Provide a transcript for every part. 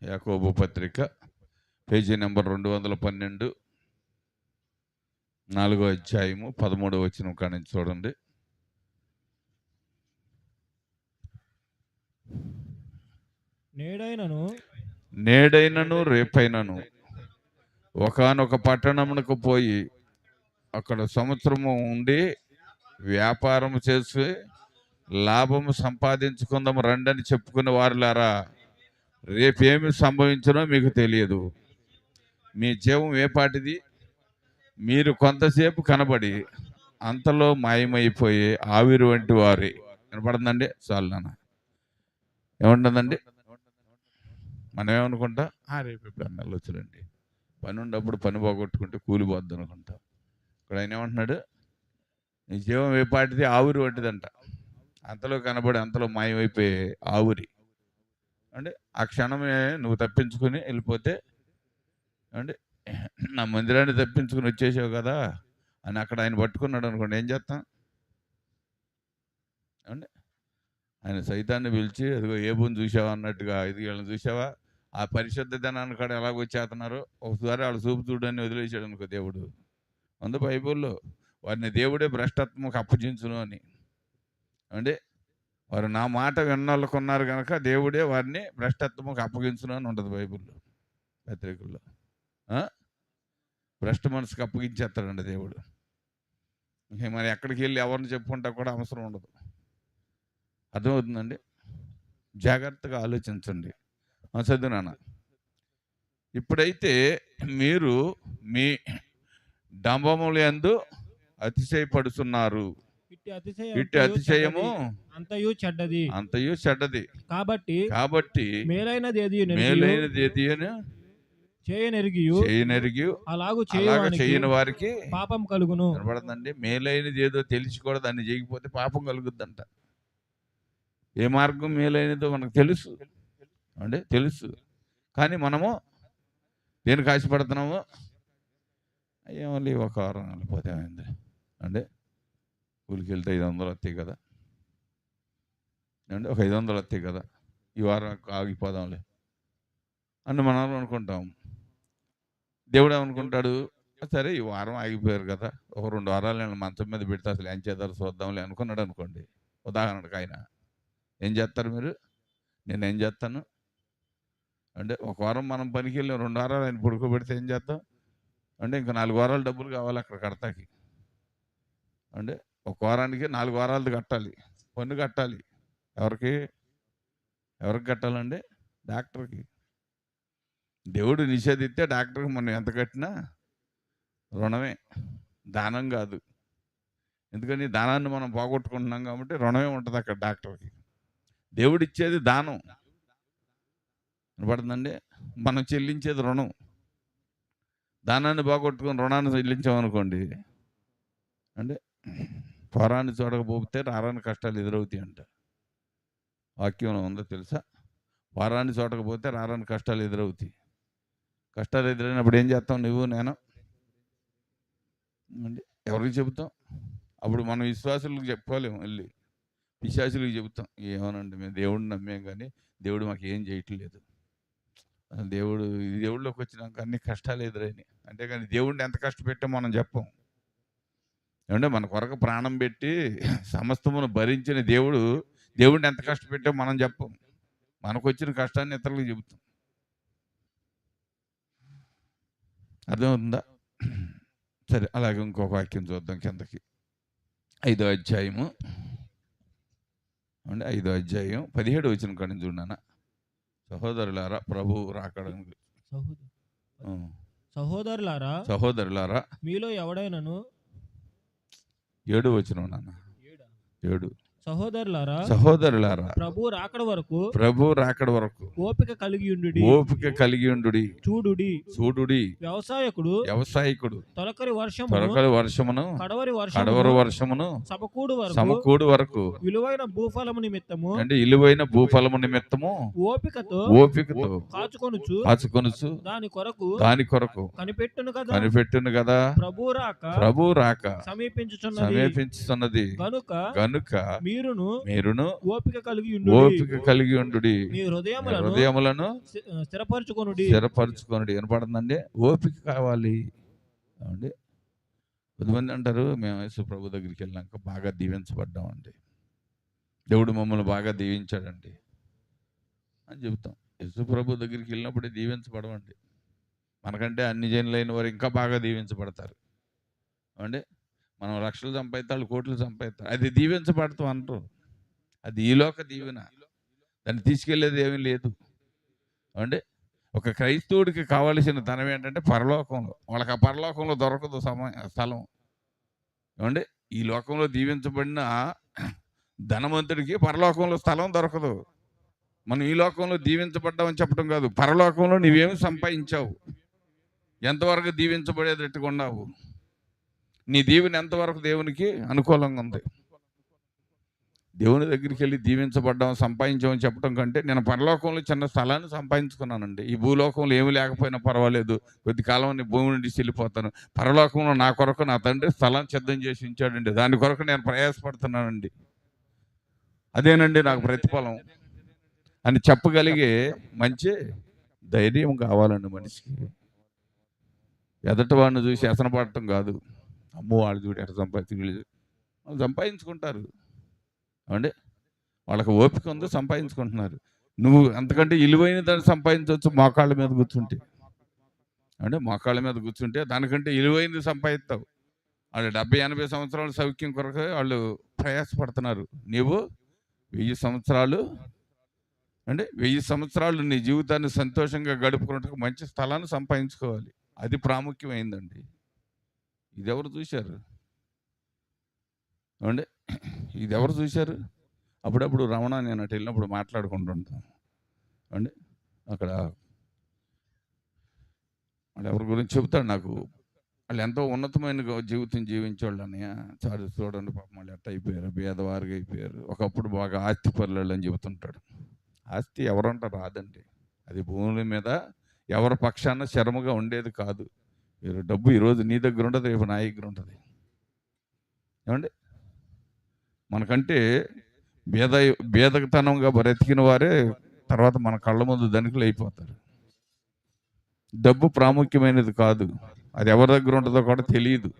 యాకోబు పత్రిక page number 212, 4వ అధ్యాయము 13వ వచనం కాడి నుంచి చూడండి. నేడైనను రేపైనను ఒకానొక పట్టణమునకు పోయి అక్కడ సంవత్సరము ఉండి వ్యాపారం చేసి లాభము సంపాదించుకుందాము రండని చెప్పుకునే వారులారా, రేపేమి సంభవించునో మీకు తెలియదు. మీ జీవం ఏపాటిది? మీరు కొంతసేపు కనబడి అంతలో మాయమైపోయే ఆవిరి వంటి వారి. కనపడుతుందండి? చాలు నాన్న. ఏముంటుందండి? మనం ఏమనుకుంటా, రేపు ఇప్పుడు వెళ్ళొచ్చులండి, పని ఉన్నప్పుడు పని పోగొట్టుకుంటే కూలిపోద్ది అనుకుంటాం. ఇక్కడ ఆయన ఏమంటున్నాడు? నీ జీవం ఏపాటిది? ఆవిరి వంటిదంట. అంతలో కనబడి అంతలో మాయమైపోయే ఆవిరి అంటే ఆ క్షణమే నువ్వు తప్పించుకుని వెళ్ళిపోతే అంటే నా మందిరాన్ని తప్పించుకుని వచ్చేసావు కదా అని అక్కడ ఆయన పట్టుకున్నాడు అనుకోండి, ఏం చేస్తాం అంటే ఆయన సైతాన్ని పిలిచి అదిగో ఏబుని చూసావా అన్నట్టుగా, ఇది వీళ్ళని చూసావా ఆ పరిశుద్ధ ధనాన్ని కాడ ఎలాగొచ్చేస్తున్నారు, ఒకసారి వాళ్ళు చూపు చూడని వదిలేసాడు అనుకో దేవుడు. అందు బైబుల్లో వారిని దేవుడే భ్రష్టత్వముకు అప్పగించును అని. అంటే వారు నా మాట విన్నోళ్ళకు ఉన్నారు కనుక దేవుడే వారిని భ్రష్టత్వముకు అప్పగించును అని ఉంటుంది బైబిల్లో, పత్రికల్లో. భ్రష్ట మనసుకు అప్పగించేస్తాడండి దేవుడు. ఇంక మరి ఎక్కడికి వెళ్ళి ఎవరిని చెప్పుకుంటా కూడా అవసరం ఉండదు. అర్థమవుతుందండి? జాగ్రత్తగా ఆలోచించండి. చదువునాన్న, ఇప్పుడైతే మీరు మీ డంబముల యందు అతిశయపడుతున్నారు. ఇట్టి అతిశయము అంతయు చెడ్డది. కాబట్టి మేలైనది చేయనెరిగి అలాగ చేయని వారికి పాపం కలుగును. కనబడుతుందండి? మేలైనది ఏదో తెలిసి కూడా దాన్ని చేయకపోతే పాపం కలుగుద్దంట. ఏ మార్గం మేలైనదో మనకు తెలుసు అంటే తెలుసు, కానీ మనము దేనికి ఆశపడుతున్నాము? ఏమో ఒక వారం వెళ్ళిపోతే ఏమైంది అంటే కూలికి వెళ్తే 500 వస్తాయి కదా అంటే ఒక 500 వస్తాయి కదా, ఈ వారం ఆగిపోదాంలే అని మనం అనుకుంటాం. దేవుడు ఏమనుకుంటాడు? సరే ఈ వారం ఆగిపోయారు కదా, ఒక 2 వారాలు నేను మంచం మీద పెడితే అసలు ఏం చేద్దారు చూద్దాంలే అనుకున్నాడు అనుకోండి. ఉదాహరణకు ఆయన ఏం చేస్తారు? మీరు నేనేం చేస్తాను అంటే ఒక వారం మనం పనికి వెళ్ళి 2 వారాలు ఆయన పడుకోబెడితే ఏం చేద్దాం అంటే ఇంకా 4 వారాలు డబ్బులు కావాలి అక్కడ కడతాకి. అంటే ఒక వారానికి 4 వారాలది కట్టాలి, పన్ను కట్టాలి. ఎవరికి కట్టాలండి? డాక్టర్కి. దేవుడు నిషేధిస్తే డాక్టర్కి మనం ఎంత కట్టినా రుణమే, దానం కాదు. ఎందుకని దానాన్ని మనం పోగొట్టుకుంటున్నాం కాబట్టి రుణమే ఉంటుంది అక్కడ డాక్టర్కి. దేవుడు ఇచ్చేది దానం, వినపడుతుందండి? మనం చెల్లించేది రుణం. దానాన్ని పోగొట్టుకుని రుణాన్ని చెల్లించామనుకోండి అంటే పొరాన్ని చూడకపోతే రారాని కష్టాలు ఎదురవుతాయి అంట. వాక్యం ఉందో తెలుసా? పొరాన్ని చూడకపోతే రారాని కష్టాలు ఎదురవుతాయి. కష్టాలు ఎదురైనప్పుడు ఏం చేస్తాం? నువ్వు నేను అంటే ఎవరికి చెబుతాం? అప్పుడు మనం విశ్వాసులకు చెప్పుకోలేము, వెళ్ళి పిశాచులకు చెబుతాం. ఏమోనండి మేము దేవుడిని నమ్మేం కానీ దేవుడు మాకు ఏం చేయట్లేదు. దేవుడిలోకి వచ్చినాక అన్ని కష్టాలు ఎదురైనాయి అంటే కానీ దేవుడిని ఎంత కష్టపెట్టా మనం చెప్పం. ఏమంటే మన కొరకు ప్రాణం పెట్టి సమస్తమును భరించిన దేవుడిని ఎంత కష్టపెట్టా మనం చెప్పం. మనకు వచ్చిన కష్టాన్ని ఇతరులకు చెబుతాం. అర్థమవుతుందా? సరే, అలాగే ఇంకొక వాక్యం చూద్దాం కిందకి. 5వ అధ్యాయము 17వ వచనం కాడి చూడనా. సహోదరులారా, ప్రభు రాకడానికి సహోదరులారా మీలో ఎవడైనాను 7వ వచనం నాన్న 7 సహోదరులారా ప్రభు రాకడ వరకు ఓపిక కలిగి ఉండుడి. చూడుడి వ్యవసాయకుడు తొలకరి వర్షమును కడవరి వర్షమును సమకూడు వరకు విలువైన భూఫలము నిమిత్తము ఓపికతో కాచుకొనుచు దాని కొరకు కనిపెట్టును కదా. ప్రభు రాక సమీపించుచున్నది గనుక మీరును ఓపిక కలిగి ఉండుడి. మీ హృదయములను హృదయములను స్థిరపరచుకొనుడి. వినపడుతుందండి. ఓపిక కావాలి అండి. కొద్దిమంది అంటారు, మేము యేసు ప్రభు దగ్గరికి వెళ్ళాక బాగా దీవించబడ్డామండి, దేవుడు మమ్మల్ని బాగా దీవించాడండి అని చెబుతాం. యేసు ప్రభు దగ్గరికి వెళ్ళినప్పుడే దీవించబడమండి. మనకంటే అన్ని జనులైన వారు ఇంకా బాగా దీవించబడతారు అండి. మనం లక్షలు సంపాదిస్తాడు, కోట్లు సంపాదిస్తాడు, అది దీవించబడతాం అంటారు. అది ఈలోక దీవెన, దాన్ని తీసుకెళ్లేది ఏమీ లేదు అండి. ఒక క్రైస్తవుడికి కావలసిన ధనం ఏంటంటే పరలోకంలో. వాళ్ళకి ఆ పరలోకంలో దొరకదు స్థలం ఏమండి. ఈ లోకంలో దీవించబడిన ధనవంతుడికి పరలోకంలో స్థలం దొరకదు. మనం ఈ లోకంలో దీవించబడ్డామని చెప్పడం కాదు, పరలోకంలో నీవేమి సంపాదించావు, ఎంతవరకు దీవించబడేటట్టుగా ఉన్నావు, నీ దీవెన ఎంతవరకు దేవునికి అనుకూలంగా ఉంది. దేవుని దగ్గరికి వెళ్ళి దీవించబడ్డాం, సంపాదించామని చెప్పడం కంటే, నేను పరలోకంలో చిన్న స్థలాన్ని సంపాదించుకున్నానండి, ఈ భూలోకంలో ఏమి లేకపోయినా పర్వాలేదు, కొద్ది కాలం భూమి నుండి వెళ్ళిపోతాను, పరలోకంలో నా కొరకు నా తండ్రి స్థలాన్ని సిద్ధం చేసి ఉంచాడండి, దాని కొరకు నేను ప్రయాసపడుతున్నానండి, అదేనండి నాకు ప్రతిఫలం అని చెప్పగలిగే మంచి ధైర్యం కావాలండి మనిషికి. ఎదటి వాడిని చూసి వ్యసనపడటం కాదు, అమ్మో వాళ్ళు చూడు ఎట్లా సంపాదించుకుంటారు అండి. వాళ్ళకి ఓపిక ఉంది, సంపాదించుకుంటున్నారు. నువ్వు అంతకంటే విలువైన దాన్ని సంపాదించవచ్చు మోకాళ్ళ మీద కూర్చుంటే అంటే, మోకాళ్ళ మీద కూర్చుంటే దానికంటే విలువైనది సంపాదిస్తావు. వాళ్ళు 70-80 సంవత్సరాల సౌఖ్యం కొరకు వాళ్ళు ప్రయాసపడుతున్నారు. నీవు 1000 సంవత్సరాలు అంటే 1000 సంవత్సరాలు నీ జీవితాన్ని సంతోషంగా గడుపుకున్నట్టుగా మంచి స్థలాన్ని సంపాదించుకోవాలి. అది ప్రాముఖ్యమైందండి. ఇది ఎవరు చూశారు అండి? ఇది ఎవరు చూశారు? అప్పుడప్పుడు రమణ నేను అటు వెళ్ళినప్పుడు మాట్లాడుకుంటుంటాం అండి. అక్కడ వాళ్ళు ఎవరి గురించి చెబుతాడు నాకు, వాళ్ళు ఎంతో ఉన్నతమైన జీవితం జీవించేవాళ్ళని. చూడండి పాపం వాళ్ళు ఎట్ట అయిపోయారు, పేదవారుగా అయిపోయారు. ఒకప్పుడు బాగా ఆస్తి పరులు అని చెబుతుంటాడు. ఆస్తి ఎవరంట రాదండి, అది భూమి మీద ఎవరి పక్షాన శరముగా ఉండేది కాదు. డబ్బు ఈరోజు నీ దగ్గర ఉంటుంది, రేపు నా దగ్గర ఉంటుంది ఏమండి. మనకంటే బేదకతనంగా బ్రతికిన వారే తర్వాత మన కళ్ళ ముందు ధనికులు అయిపోతారు. డబ్బు ప్రాముఖ్యమైనది కాదు, అది ఎవరి దగ్గర ఉంటుందో కూడా తెలియదు,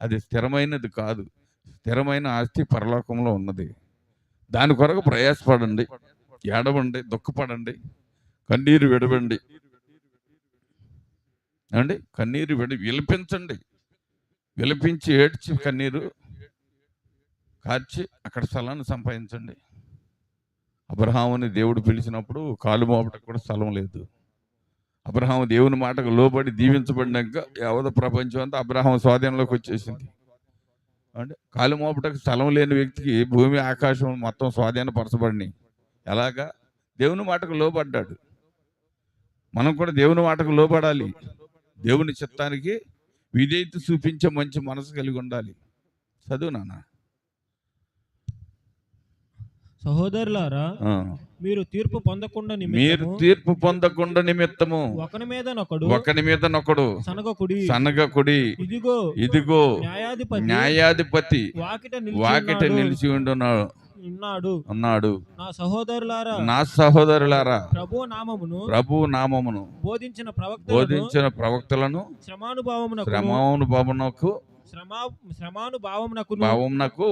అది స్థిరమైనది కాదు. స్థిరమైన ఆస్తి పరలోకంలో ఉన్నది. దాని కొరకు ప్రయాసపడండి, ఏడవండి, దుఃఖపడండి, కన్నీరు విడవండి అండి. కన్నీరు విలపించండి, విలపించి ఏడ్చి కన్నీరు కార్చి అక్కడ స్థలాన్ని సంపాదించండి. అబ్రహాముని దేవుడు పిలిచినప్పుడు కాలు మోపటకు కూడా స్థలం లేదు. అబ్రహాము దేవుని మాటకు లోబడి దీవించబడినాక యావత ప్రపంచం అంతా అబ్రహాము స్వాధీనంలోకి వచ్చేసింది అంటే, కాలు మోపటకు స్థలం లేని వ్యక్తికి భూమి ఆకాశం మొత్తం స్వాధీనపరచబడినాయి. ఎలాగా? దేవుని మాటకు లోబడ్డాడు. మనం కూడా దేవుని మాటకు లోబడాలి. దేవుని చిత్తానికి విధేయత చూపించే మంచి మనసు కలిగి ఉండాలి. చదువు నాన్న. సహోదరులారా, మీరు తీర్పు పొందకుండా నిమిత్తము ఒకని మీద నొకడు సనగకుడి. ఇదిగో న్యాయాధిపతి వాకిట నిలిచి ఉన్నాడు. నా సహోదరులారా, ప్రభు నామమును బోధించిన ప్రవక్తలను శ్రమానుభావమునకు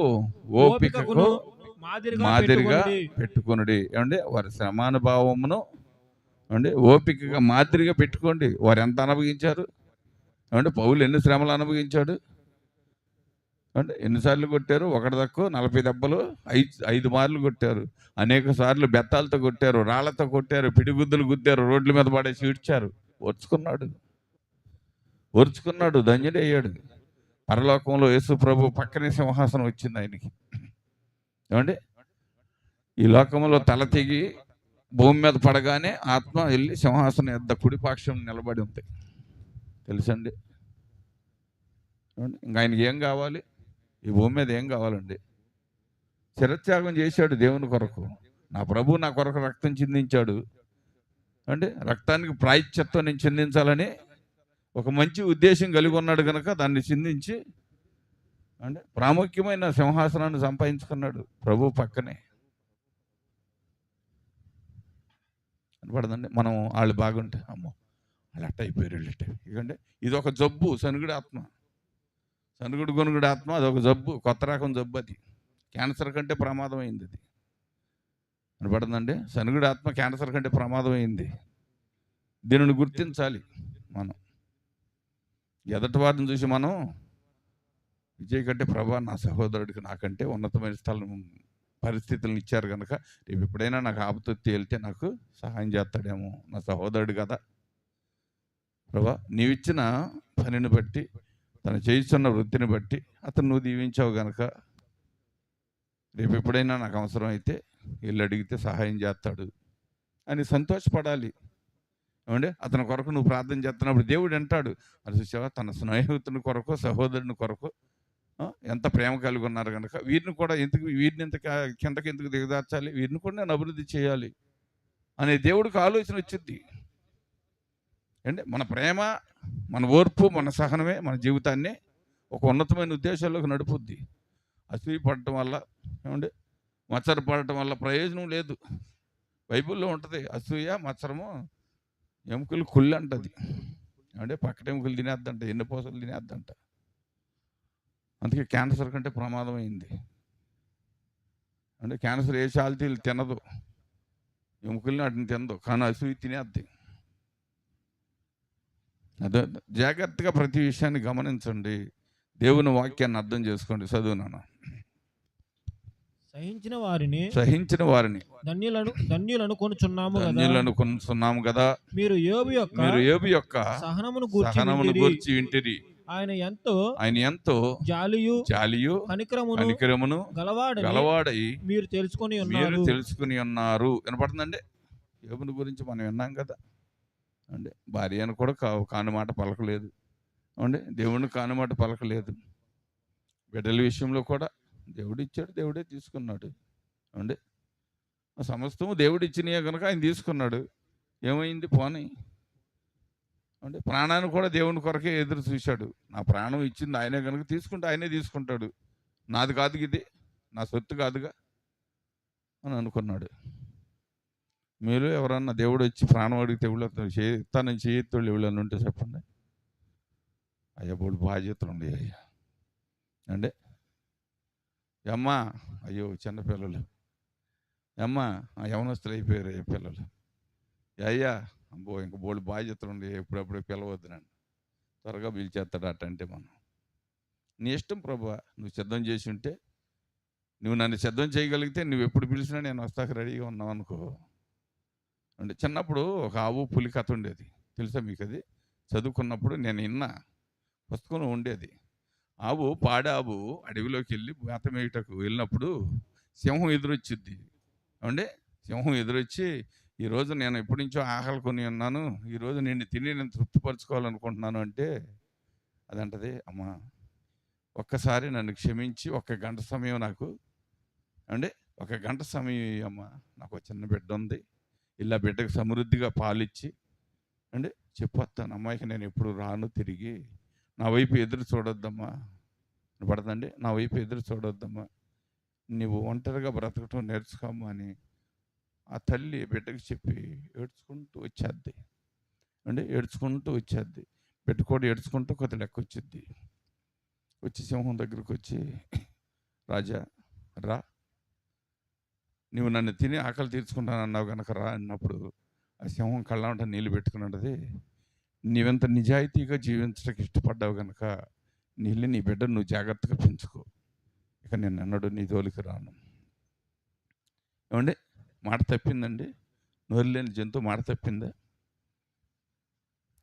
ఓపికకు మాదిరిగా పెట్టుకునుడి. ఏమండి, వారి శ్రమానుభావమును అండి ఓపికగా మాదిరిగా పెట్టుకోండి. వారు ఎంత అనుభవించారు అంటే, పౌలు ఎన్ని శ్రమలు అనుభవించాడు అంటే, ఎన్నిసార్లు కొట్టారు? ఒకటి తక్కువ 40 దెబ్బలు 5 మార్లు కొట్టారు. అనేక సార్లు బెత్తాలతో కొట్టారు, రాళ్లతో కొట్టారు, పిడిగుద్దులు గుద్దారు, రోడ్ల మీద పడేసి ఈడ్చారు. ఓర్చుకున్నాడు, ధన్యుడు అయ్యాడు. పరలోకంలో యేసు ప్రభు పక్కనే సింహాసనం వచ్చింది ఆయనకి. ఏమండి, ఈ లోకంలో తల తెగి భూమి మీద పడగానే ఆత్మ వెళ్ళి సింహాసనం ఎద్ద కుడిపాక్షం నిలబడి ఉంది, తెలుసండి. ఇంకా ఆయనకి ఏం కావాలి? ఈ భూమి మీద ఏం కావాలండి? శిరత్యాగం చేశాడు దేవుని కొరకు. నా ప్రభు నా కొరకు రక్తం చిందించాడు అంటే, రక్తానికి ప్రాయశ్చిత్తం నేను చిందించాలని ఒక మంచి ఉద్దేశం కలిగి ఉన్నాడు కనుక దాన్ని చిందించి అంటే ప్రాముఖ్యమైన సింహాసనాన్ని సంపాదించుకున్నాడు ప్రభు పక్కనే. పడదండి మనం వాళ్ళు బాగుంటే అమ్మో వాళ్ళు అట్ట అయిపోయారు వీళ్ళట్టే. ఎందుకంటే ఇది ఒక జబ్బు, సనుగుడు ఆత్మ, సనుగుడు గొనుగుడు ఆత్మ. అదొక జబ్బు, కొత్త రకం జబ్బు. అది క్యాన్సర్ కంటే ప్రమాదమైంది. అది వినపడుతుందండి. సనుగుడు ఆత్మ క్యాన్సర్ కంటే ప్రమాదమైంది. దీనిని గుర్తించాలి మనం. ఎదటి వారిని చూసి మనం విజయ్ కంటే ప్రభా నా సహోదరుడికి నాకంటే ఉన్నతమైన స్థలం పరిస్థితులను ఇచ్చారు కనుక రేపు ఎప్పుడైనా నాకు ఆపత్తు తేలితే నాకు సహాయం చేస్తాడేమో, నా సహోదరుడు కదా ప్రభా, నీవిచ్చిన పనిని బట్టి, తను చేయిస్తున్న వృత్తిని బట్టి అతను నువ్వు దీవించావు కనుక రేపు ఎప్పుడైనా నాకు అవసరం అయితే వీళ్ళు అడిగితే సహాయం చేస్తాడు అని సంతోషపడాలి. ఏమంటే అతని కొరకు నువ్వు ప్రార్థన చేస్తున్నప్పుడు దేవుడు అంటాడు, అది చూసావా తన స్నేహితుని కొరకు సహోదరుని కొరకు ఎంత ప్రేమ కలిగి ఉన్నారు కనుక వీరిని కూడా వీరిని ఎంత కిందకి ఎందుకు దిగదార్చాలి, వీరిని కూడా నేను అభివృద్ధి చేయాలి అనే దేవుడికి ఆలోచన వచ్చింది. అంటే మన ప్రేమ, మన ఓర్పు, మన సహనమే మన జీవితాన్ని ఒక ఉన్నతమైన ఉద్దేశాల్లోకి నడుపుద్ది. అసూయ పడటం వల్ల, ఏమంటే మచ్చర పడటం వల్ల ప్రయోజనం లేదు. బైబిల్లో ఉంటుంది అసూయ మచ్చరము ఎముకలు కుళ్ళు అంటది. అంటే పక్కట ఎముకలు తినేద్దంట, ఎన్ని పూసలు తినేద్దంట. అందుకే క్యాన్సర్ కంటే ప్రమాదమైంది. అంటే క్యాన్సర్ ఏ చాల్తీలు తినదు, ఎముకల్ని వాటిని తినదు, కానీ అసూయ తినేద్ది. అదే జాగ్రత్తగా ప్రతి విషయాన్ని గమనించండి, దేవుని వాక్యాన్ని అర్థం చేసుకోండి. చదువునాను. సహించిన వారిని ధన్యులను కొనుచున్నాము కదా. మీరు యోబు యొక్క సహనమును గూర్చి వింటిరి. ఆయన ఎంతో జాలియు కనికరమును గలవాడై మీరు తెలుసుకుని ఉన్నారు. వినపడుతుందండి. యోబుని గురించి మనం విన్నాం కదా. అంటే భార్య అని కూడా కానుమాట పలకలేదు, అంటే దేవుడిని కానుమాట పలకలేదు. బిడ్డల విషయంలో కూడా దేవుడు ఇచ్చాడు, దేవుడే తీసుకున్నాడు. అంటే సమస్తము దేవుడు ఇచ్చినాయే కనుక ఆయన తీసుకున్నాడు. ఏమైంది పోనీ. అంటే ప్రాణాన్ని కూడా దేవుని కొరకే ఎదురు చూశాడు. నా ప్రాణం ఇచ్చింది ఆయనే కనుక తీసుకుంటే ఆయనే తీసుకుంటాడు, నాది కాదు ఇది, నా సొత్తు కాదుగా అని అనుకున్నాడు. మీరు ఎవరన్నా దేవుడు వచ్చి ప్రాణం అడిగితే ఇస్తానని చేయెత్తోళ్ళు ఎవరైనా ఉంటే చెప్పండి. అయ్యా బోడు బాధ్యతలు ఉండే అయ్యా. అంటే అమ్మా అయ్యో చిన్నపిల్లలు, అమ్మ యవనస్తులు అయిపోయారు పిల్లలు, అయ్యా అబ్బో ఇంక బోడు బాధ్యతలు ఉండి ఎప్పుడప్పుడు పిలవద్దు నన్ను, త్వరగా పిలిచేస్తాడు అట్టంటే మనం నీ ఇష్టం ప్రభా, నువ్వు సిద్ధం చేసి ఉంటే, నువ్వు నన్ను సిద్ధం చేయగలిగితే నువ్వు ఎప్పుడు పిలిచినా నేను వస్తాక రెడీగా ఉన్నావు అనుకో. అంటే చిన్నప్పుడు ఒక ఆవు పులి కథ ఉండేది, తెలుసా మీకు? అది చదువుకున్నప్పుడు నేను విన్నా, పుస్తకంలో ఉండేది. ఆవు పాడావు అడవిలోకి వెళ్ళి మేత మేయటకు వెళ్ళినప్పుడు సింహం ఎదురొచ్చిద్ది. అంటే సింహం ఎదురొచ్చి, ఈరోజు నేను ఎప్పటి నుంచో ఆకలి కొని ఉన్నాను, ఈరోజు నిన్ను తిని నేను తృప్తిపరచుకోవాలనుకుంటున్నాను అంటే అదంటది, అమ్మా ఒక్కసారి నన్ను క్షమించి 1 గంట సమయం నాకు, అంటే 1 గంట సమయం అమ్మా, నాకు చిన్న బిడ్డ ఉంది, ఇలా బిడ్డకు సమృద్ధిగా పాలిచ్చి అంటే చెప్పొస్తాను అమ్మాయికి, నేను ఎప్పుడు రాను తిరిగి, నా వైపు ఎదురు చూడొద్దమ్మా. పడదండి, నా వైపు ఎదురు చూడొద్దమ్మా, నువ్వు ఒంటరిగా బ్రతకటం నేర్చుకోమ్మా అని ఆ తల్లి బిడ్డకి చెప్పి ఏడ్చుకుంటూ వచ్చేద్ది. అంటే ఏడ్చుకుంటూ వచ్చేద్ది. బిడ్డ కూడా ఏడ్చుకుంటూ కొద్ది లెక్క వచ్చిద్ది. వచ్చి సింహం దగ్గరకు వచ్చి, రాజా రా, నువ్వు నన్ను తిని ఆకలి తీర్చుకుంటాను అన్నావు కనుక రా అన్నప్పుడు ఆ సింహం కళ్ళంట నీళ్ళు పెట్టుకున్నది, నీవెంత నిజాయితీగా జీవించడానికి ఇష్టపడ్డావు కనుక నీళ్ళు నీ బిడ్డను నువ్వు జాగ్రత్తగా పెంచుకో, ఇక నేను అన్నాడు నీ జోలికి రాను. ఏమండి మాట తప్పిందండి? నోరు లేని జంతువు మాట తప్పిందా?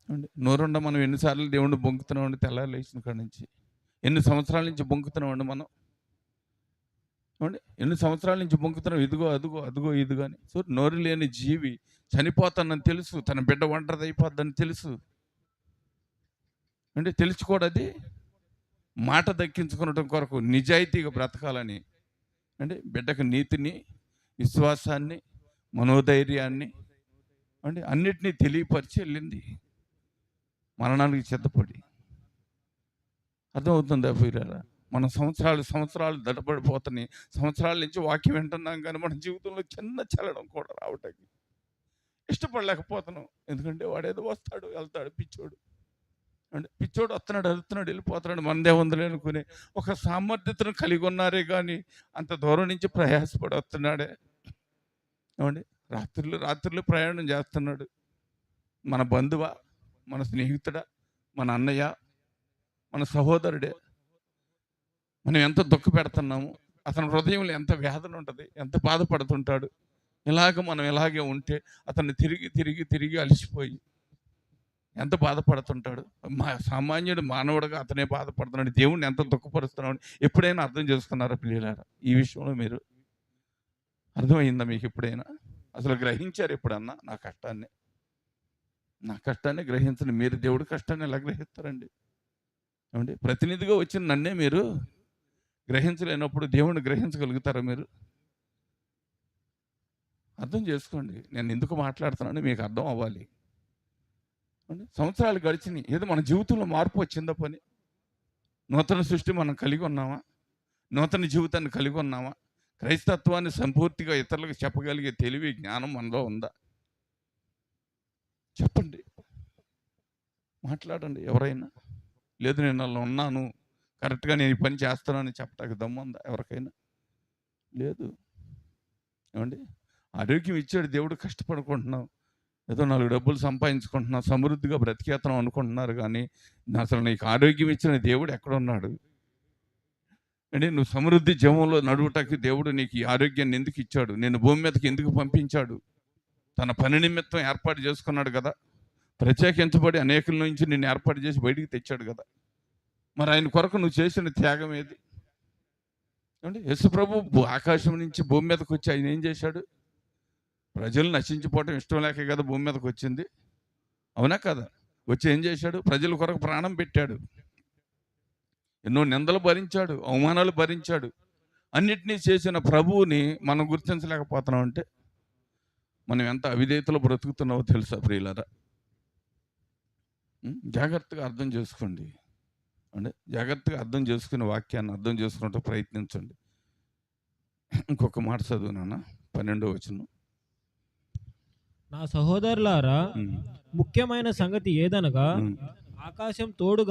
ఏమండి నోరుండ మనం ఎన్నిసార్లు దేవుణ్ణి బొంకుతున్నామండి? తెల్లారి లేచిన కాడి నుంచి ఎన్ని సంవత్సరాల నుంచి బొంకుతున్నామండి మనం? ఏమండి ఎన్ని సంవత్సరాల నుంచి బొంకుతున్నాం, ఇదిగో అదుగో అదుగో ఇదిగో అని. సో నోరు లేని జీవి చనిపోతానని తెలుసు, తన బిడ్డ ఒంటరిది అయిపోద్దని తెలుసు, అంటే తెలుసుకోవడది మాట దక్కించుకునటం కొరకు నిజాయితీగా బ్రతకాలని, అంటే బిడ్డకు నీతిని, విశ్వాసాన్ని, మనోధైర్యాన్ని, అంటే అన్నిటినీ తెలియపరిచి వెళ్ళింది మరణానికి సిద్ధపడి. అర్థమవుతుందా పోయిరారా? మన సంవత్సరాలు దడబడిపోతున్నాయి. సంవత్సరాల నుంచి వాక్యం వింటున్నాం కానీ మన జీవితంలో చిన్న చలనం కూడా రావటానికి ఇష్టపడలేకపోతున్నాం. ఎందుకంటే వాడేదో వస్తాడు వెళ్తాడు పిచ్చోడు. అంటే పిచ్చోడు వస్తున్నాడు వెళ్తున్నాడు వెళ్ళిపోతున్నాడు, మనదే ఉందిలే అనుకుని ఒక సామర్థ్యతను కలిగి ఉన్నారే కానీ అంత దూరం నుంచి ప్రయాసపడి వస్తున్నాడే. ఏమండి, రాత్రులు ప్రయాణం చేస్తున్నాడు. మన బంధువా, మన స్నేహితుడా, మన అన్నయ్య, మన సహోదరుడే. మనం ఎంత దుఃఖ పెడుతున్నాము, అతని హృదయంలో ఎంత వేదన ఉంటుంది, ఎంత బాధపడుతుంటాడు. మనం ఇలాగే ఉంటే అతన్ని తిరిగి అలసిపోయి ఎంత బాధపడుతుంటాడు. సామాన్యుడు మానవుడిగా అతనే బాధపడుతున్నాడు. దేవుణ్ణి ఎంత దుఃఖపరుస్తున్నాడు ఎప్పుడైనా అర్థం చేసుకున్నారా పిల్లలారా? ఈ విషయంలో మీరు అర్థమైందా మీకు ఎప్పుడైనా? అసలు గ్రహించారు ఎప్పుడన్నా నా కష్టాన్ని గ్రహించండి. మీరు దేవుడి కష్టాన్ని ఎలా గ్రహిస్తారండి? ఏమండి, ప్రతినిధిగా వచ్చిన నన్నే మీరు గ్రహించలేనప్పుడు దేవుణ్ణి గ్రహించగలుగుతారా మీరు? అర్థం చేసుకోండి. నేను ఎందుకు మాట్లాడుతున్నాను మీకు అర్థం అవ్వాలి. సంవత్సరాలు గడిచినాయి, ఏదో మన జీవితంలో మార్పు వచ్చిందా? పని నూతన సృష్టి మనం కలిగి ఉన్నామా? నూతన జీవితాన్ని కలిగి ఉన్నామా? క్రైస్తత్వాన్ని సంపూర్తిగా ఇతరులకు చెప్పగలిగే తెలివి జ్ఞానం మనలో ఉందా? చెప్పండి, మాట్లాడండి. ఎవరైనా లేదు నేను అలా ఉన్నాను, కరెక్ట్గా నేను ఈ పని చేస్తున్నానని చెప్పడానికి దమ్ముందా ఎవరికైనా? లేదు. ఏమండి, ఆరోగ్యం ఇచ్చాడు దేవుడు, కష్టపడుకుంటున్నాం, ఏదో 4 డబ్బులు సంపాదించుకుంటున్నాం, సమృద్ధిగా బ్రతికేతనం అనుకుంటున్నారు. కానీ అసలు నీకు ఆరోగ్యం ఇచ్చిన దేవుడు ఎక్కడున్నాడు? అంటే నువ్వు సమృద్ధి జీవంలో నడువుటకి దేవుడు నీకు ఈ ఆరోగ్యాన్ని ఎందుకు ఇచ్చాడు? నేను భూమి మీదకి ఎందుకు పంపించాడు? తన పని నిమిత్తం ఏర్పాటు చేసుకున్నాడు కదా. ప్రత్యేకించబడి అనేకుల నుంచి నిన్ను ఏర్పాటు చేసి బయటికి తెచ్చాడు కదా. మరి ఆయన కొరకు నువ్వు చేసిన త్యాగం ఏది? అంటే యేసు ప్రభు ఆకాశం నుంచి భూమి మీదకి వచ్చి ఆయన ఏం చేశాడు? ప్రజలు నశించిపోవటం ఇష్టం లేకే కదా భూమి మీదకి వచ్చింది, అవునా కదా? వచ్చి ఏం చేశాడు? ప్రజల కొరకు ప్రాణం పెట్టాడు, ఎన్నో నిందలు భరించాడు, అవమానాలు భరించాడు. అన్నిటినీ చేసిన ప్రభువుని మనం గుర్తించలేకపోతున్నాం అంటే మనం ఎంత అవిధేయతలో బ్రతుకుతున్నావో తెలుసా ప్రియులారా? జాగ్రత్తగా అర్థం చేసుకోండి. అంటే జాగ్రత్తగా అర్థం చేసుకునే వాక్యాన్ని అర్థం చేసుకున్నట్టు ప్రయత్నించండి. ఇంకొక మాట చదువు నాన్న, 12వ వచనం. నా సహోదరులారా, ముఖ్యమైన సంగతి ఏదనగా ఆకాశం తోడు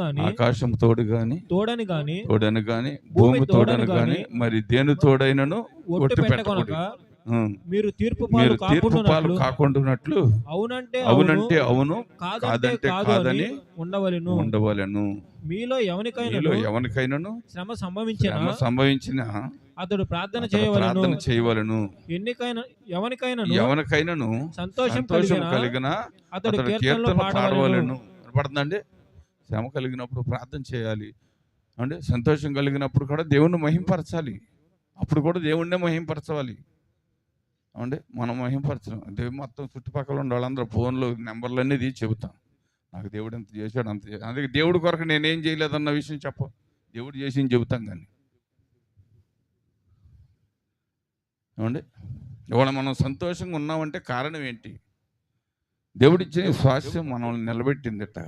గాని తోడని గాని భూమి తోడని గాని మరి దేని తోడైనను ఒట్టు పెట్టకొనక మీరు తీర్పు పాలు కాకుండానట్లు అవునంటే అవును, కాదంటే కాదని ఉండవలెను. మీలో ఎవనికైనాను శ్రమ సంభవించిన అతడు ప్రార్థన చేయవలెను. ఎవనికైనాను సంతోషం కలిగిన అతడు కీర్తనలు పాడవలెను. పడుతుందండి. శ్రమ కలిగినప్పుడు ప్రార్థన చేయాలి. అంటే సంతోషం కలిగినప్పుడు కూడా దేవుణ్ణి మహింపరచాలి. అప్పుడు కూడా దేవుణ్ణే మహింపరచాలి. అంటే మనం మహింపరచడం దేవుడు మొత్తం చుట్టుపక్కల ఉన్న వాళ్ళందరూ ఫోన్లో నెంబర్లన్నీ తీసి చెబుతాం, నాకు దేవుడు ఎంత చేశాడు అంత చేశాడు. అందుకే దేవుడి కొరకు నేనేం చేయలేదన్న విషయం దేవుడు చేసింది చెబుతాం. కానీ ఏమండి, ఇవాళ మనం సంతోషంగా ఉన్నామంటే కారణం ఏంటి? దేవుడిచ్చిన స్వాస్థ్యం మనల్ని నిలబెట్టిందిట.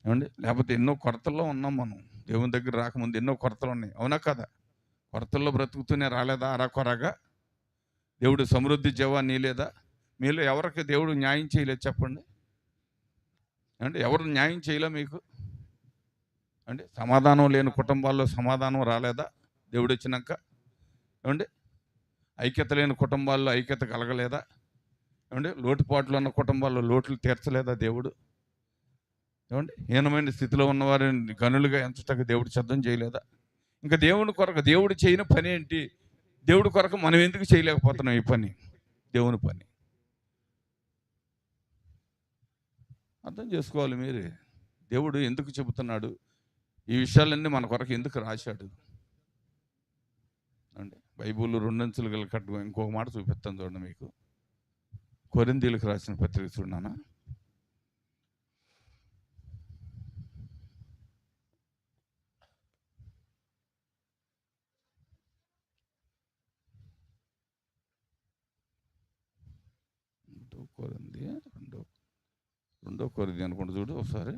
ఏమండి, లేకపోతే ఎన్నో కొరతల్లో ఉన్నాం మనం. దేవుని దగ్గర రాకముందు ఎన్నో కొరతలు ఉన్నాయి, అవునా కదా? కొరతల్లో బ్రతుకుతూనే రాలేదా అరాకొరగా? దేవుడు సమృద్ధి జీవాన్ని లేదా? మీలో ఎవరికి దేవుడు న్యాయం చేయలేదు చెప్పండి? అంటే ఎవరు న్యాయం చేయలే మీకు? అంటే సమాధానం లేని కుటుంబాల్లో సమాధానం రాలేదా దేవుడు వచ్చినాక? ఏమండి, ఐక్యత లేని కుటుంబాల్లో ఐక్యత కలగలేదా? ఏమండి, లోటుపాట్లు ఉన్న కుటుంబాల్లో లోట్లు తీర్చలేదా దేవుడు? ఏమండి, హీనమైన స్థితిలో ఉన్నవారిని గనులుగా ఎంచటకు దేవుడు సిద్ధం చేయలేదా? ఇంకా దేవుని కొరకు దేవుడు చేయని పని ఏంటి? దేవుడి కొరకు మనం ఎందుకు చేయలేకపోతున్నాం ఈ పని? దేవుని పని అర్థం చేసుకోవాలి మీరే. దేవుడు ఎందుకు చెబుతున్నాడు ఈ విషయాలన్నీ, మన కొరకు ఎందుకు రాశాడు అంటే బైబిల్ 2 అంచులు గల కట్టుగా ఇంకొక మాట చూపిస్తాను చూడండి మీకు. కొరింథీయులకు రాసిన పత్రిక చూడనా, రెండో కొరింథీ అనుకుంటా చూడు ఒకసారి.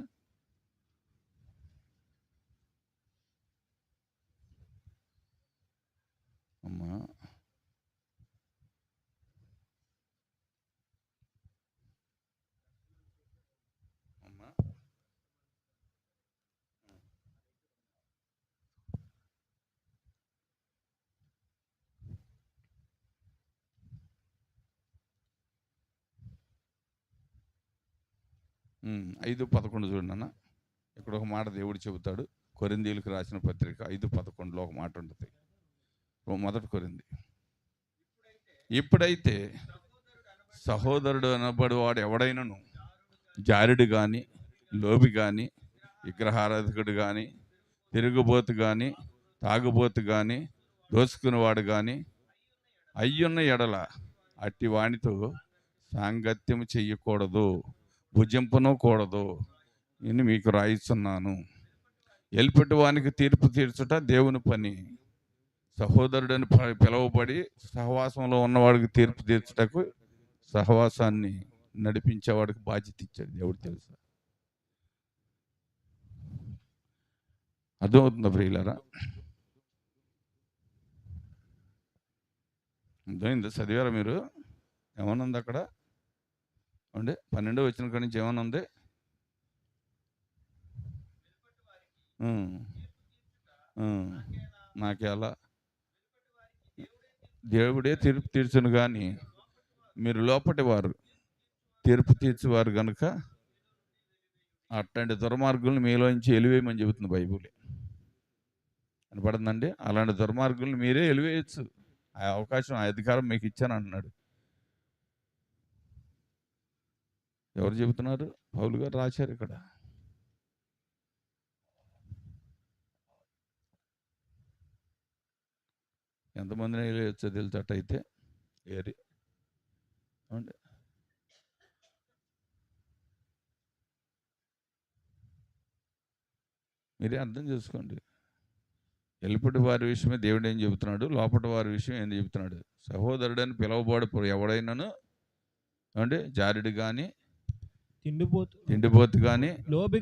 5:11 చూడండి అన్న. ఇక్కడ ఒక మాట దేవుడు చెబుతాడు. కొరింథీయులకు రాసిన పత్రిక 5:11లో ఒక మాట ఉంటుంది. మొదటి కొరింథీ. ఇప్పుడైతే సహోదరుడు అనబడి వాడు ఎవడైనను జారుడు కానీ, లోబి కానీ, విగ్రహారాధకుడు కానీ, తిరుగుబోతు కానీ, తాగుబోతు కానీ, దోసుకునేవాడు కానీ అయ్యున్న ఎడల అట్టి వానితో సాంగత్యం చెయ్యకూడదు, భుజింపను కూడదు అని మీకు రాయిస్తున్నాను. ఎల్పెట్టి వానికి తీర్పు తీర్చుట దేవుని పని. సహోదరుడని పిలువబడి సహవాసంలో ఉన్నవాడికి తీర్పు తీర్చుటకు సహవాసాన్ని నడిపించేవాడికి బాధ్యత ఇచ్చాడు దేవుడు. తెలుసా? అర్థమవుతుందా ప్రియులారా? అర్థమైందా? చదివారా మీరు? ఏమన్నా ఉంది అక్కడ? అంటే 12 వచ్చిన కాడి నుంచి ఏమన్నా ఉంది? నాకెలా దేవుడే తీర్పు తీర్చును కానీ మీరు లోపటి వారు తీర్పు తీర్చేవారు కనుక అట్లాంటి దుర్మార్గులను మీలోంచి ఎలివేయమని చెబుతుంది బైబిల్. కనపడుతుందండి? అలాంటి దుర్మార్గులను మీరే ఎలివేయచ్చు. ఆ అవకాశం, ఆ అధికారం మీకు ఇచ్చాను అంటున్నాడు. ఎవరు చెబుతున్నారు? పౌలు గారు రాశారు ఇక్కడ. ఎంతమందిని వెళ్ళొచ్చో తెలుసటైతే ఏరి అంటే మీరే అర్థం చేసుకోండి. ఎలుపటి వారి విషయమే దేవుడు ఏం చెబుతున్నాడు, లోపటి వారి విషయం ఏం చెబుతున్నాడు. సహోదరుడని పిలవబడు ఎవడైనాను అంటే జారుడు కానీ, తిండిపోతు కానీ, లోబి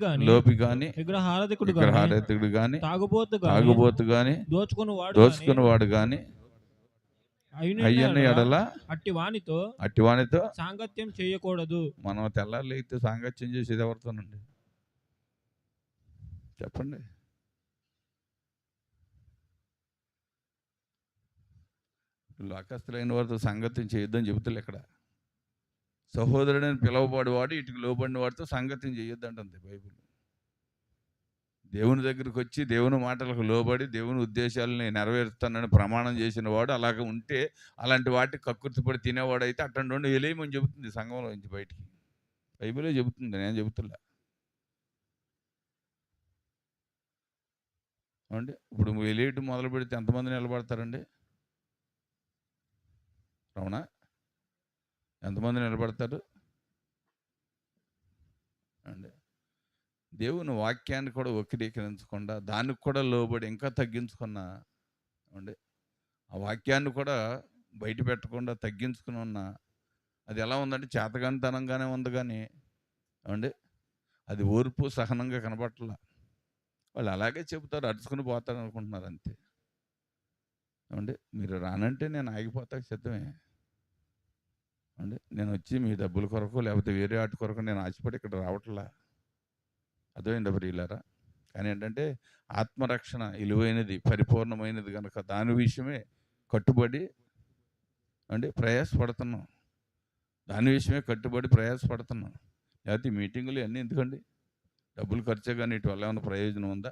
కానీ, విగ్రహారాధకుడు కానీ, తాగుబోతు కానీ, దోచుకునేవాడు కానీ అయ్యన్న ఎడల అట్టి వానితో సాంగత్యం చేయకూడదు. మనం తెల్లారులు అయితే సాంగత్యం చేసేది ఎవరితోనండి? చెప్పండి. లోకస్తులైన వారితో సంగత్యం చేయొద్దని చెబుతారు ఇక్కడ. సహోదరుడని పిలవబడి వాడు ఇటుకు లోబడిన వాడితో సంగత్యం చేయొద్దు అంటుంది బైబిల్. దేవుని దగ్గరికి వచ్చి దేవుని మాటలకు లోబడి దేవుని ఉద్దేశాలని నెరవేరుస్తానని ప్రమాణం చేసిన వాడు అలాగ ఉంటే, అలాంటి వాటికి కక్కుర్తిపడి తినేవాడు అయితే అట్టండి వాడిని వెలేయమని చెబుతుంది సంఘంలో నుంచి బయటికి. బైబిలే చెబుతుంది, నేను చెబుతున్నా. అంటే ఇప్పుడు వెలేయటం మొదలు పెడితే ఎంతమంది నిలబడతారండి? అవునా? ఎంతమంది నిలబడతారు అండి? దేవుని వాక్యాన్ని కూడా వక్రీకరించకుండా, దానికి కూడా లోబడి ఇంకా తగ్గించుకున్నా అండి, ఆ వాక్యాన్ని కూడా బయట పెట్టకుండా తగ్గించుకుని ఉన్నా, అది ఎలా ఉందంటే చేతగానితనంగానే ఉంది కానీ అండి, అది ఓర్పు సహనంగా కనబట్టలా. వాళ్ళు అలాగే చెబుతారు, అరుచుకుని పోతారు అనుకుంటున్నారు అంతే. ఏమండి, మీరు రానంటే నేను ఆగిపోతాక సిద్ధమే అండి. నేను వచ్చి మీ డబ్బుల కొరకు లేకపోతే వేరే ఆటి కొరకు నేను ఆశపడి ఇక్కడ రావట్లా. అర్థమైందా ప్రియులారా? కానీ ఏంటంటే ఆత్మరక్షణ విలువైనది, పరిపూర్ణమైనది కనుక దాని విషయమే కట్టుబడి అంటే ప్రయాసపడుతున్నాం. దాని విషయమే కట్టుబడి ప్రయాసపడుతున్నాం. లేకపోతే మీటింగులు అన్నీ ఎందుకండి? డబ్బులు ఖర్చే కానీ ఇటు వల్ల ఏమైనా ప్రయోజనం ఉందా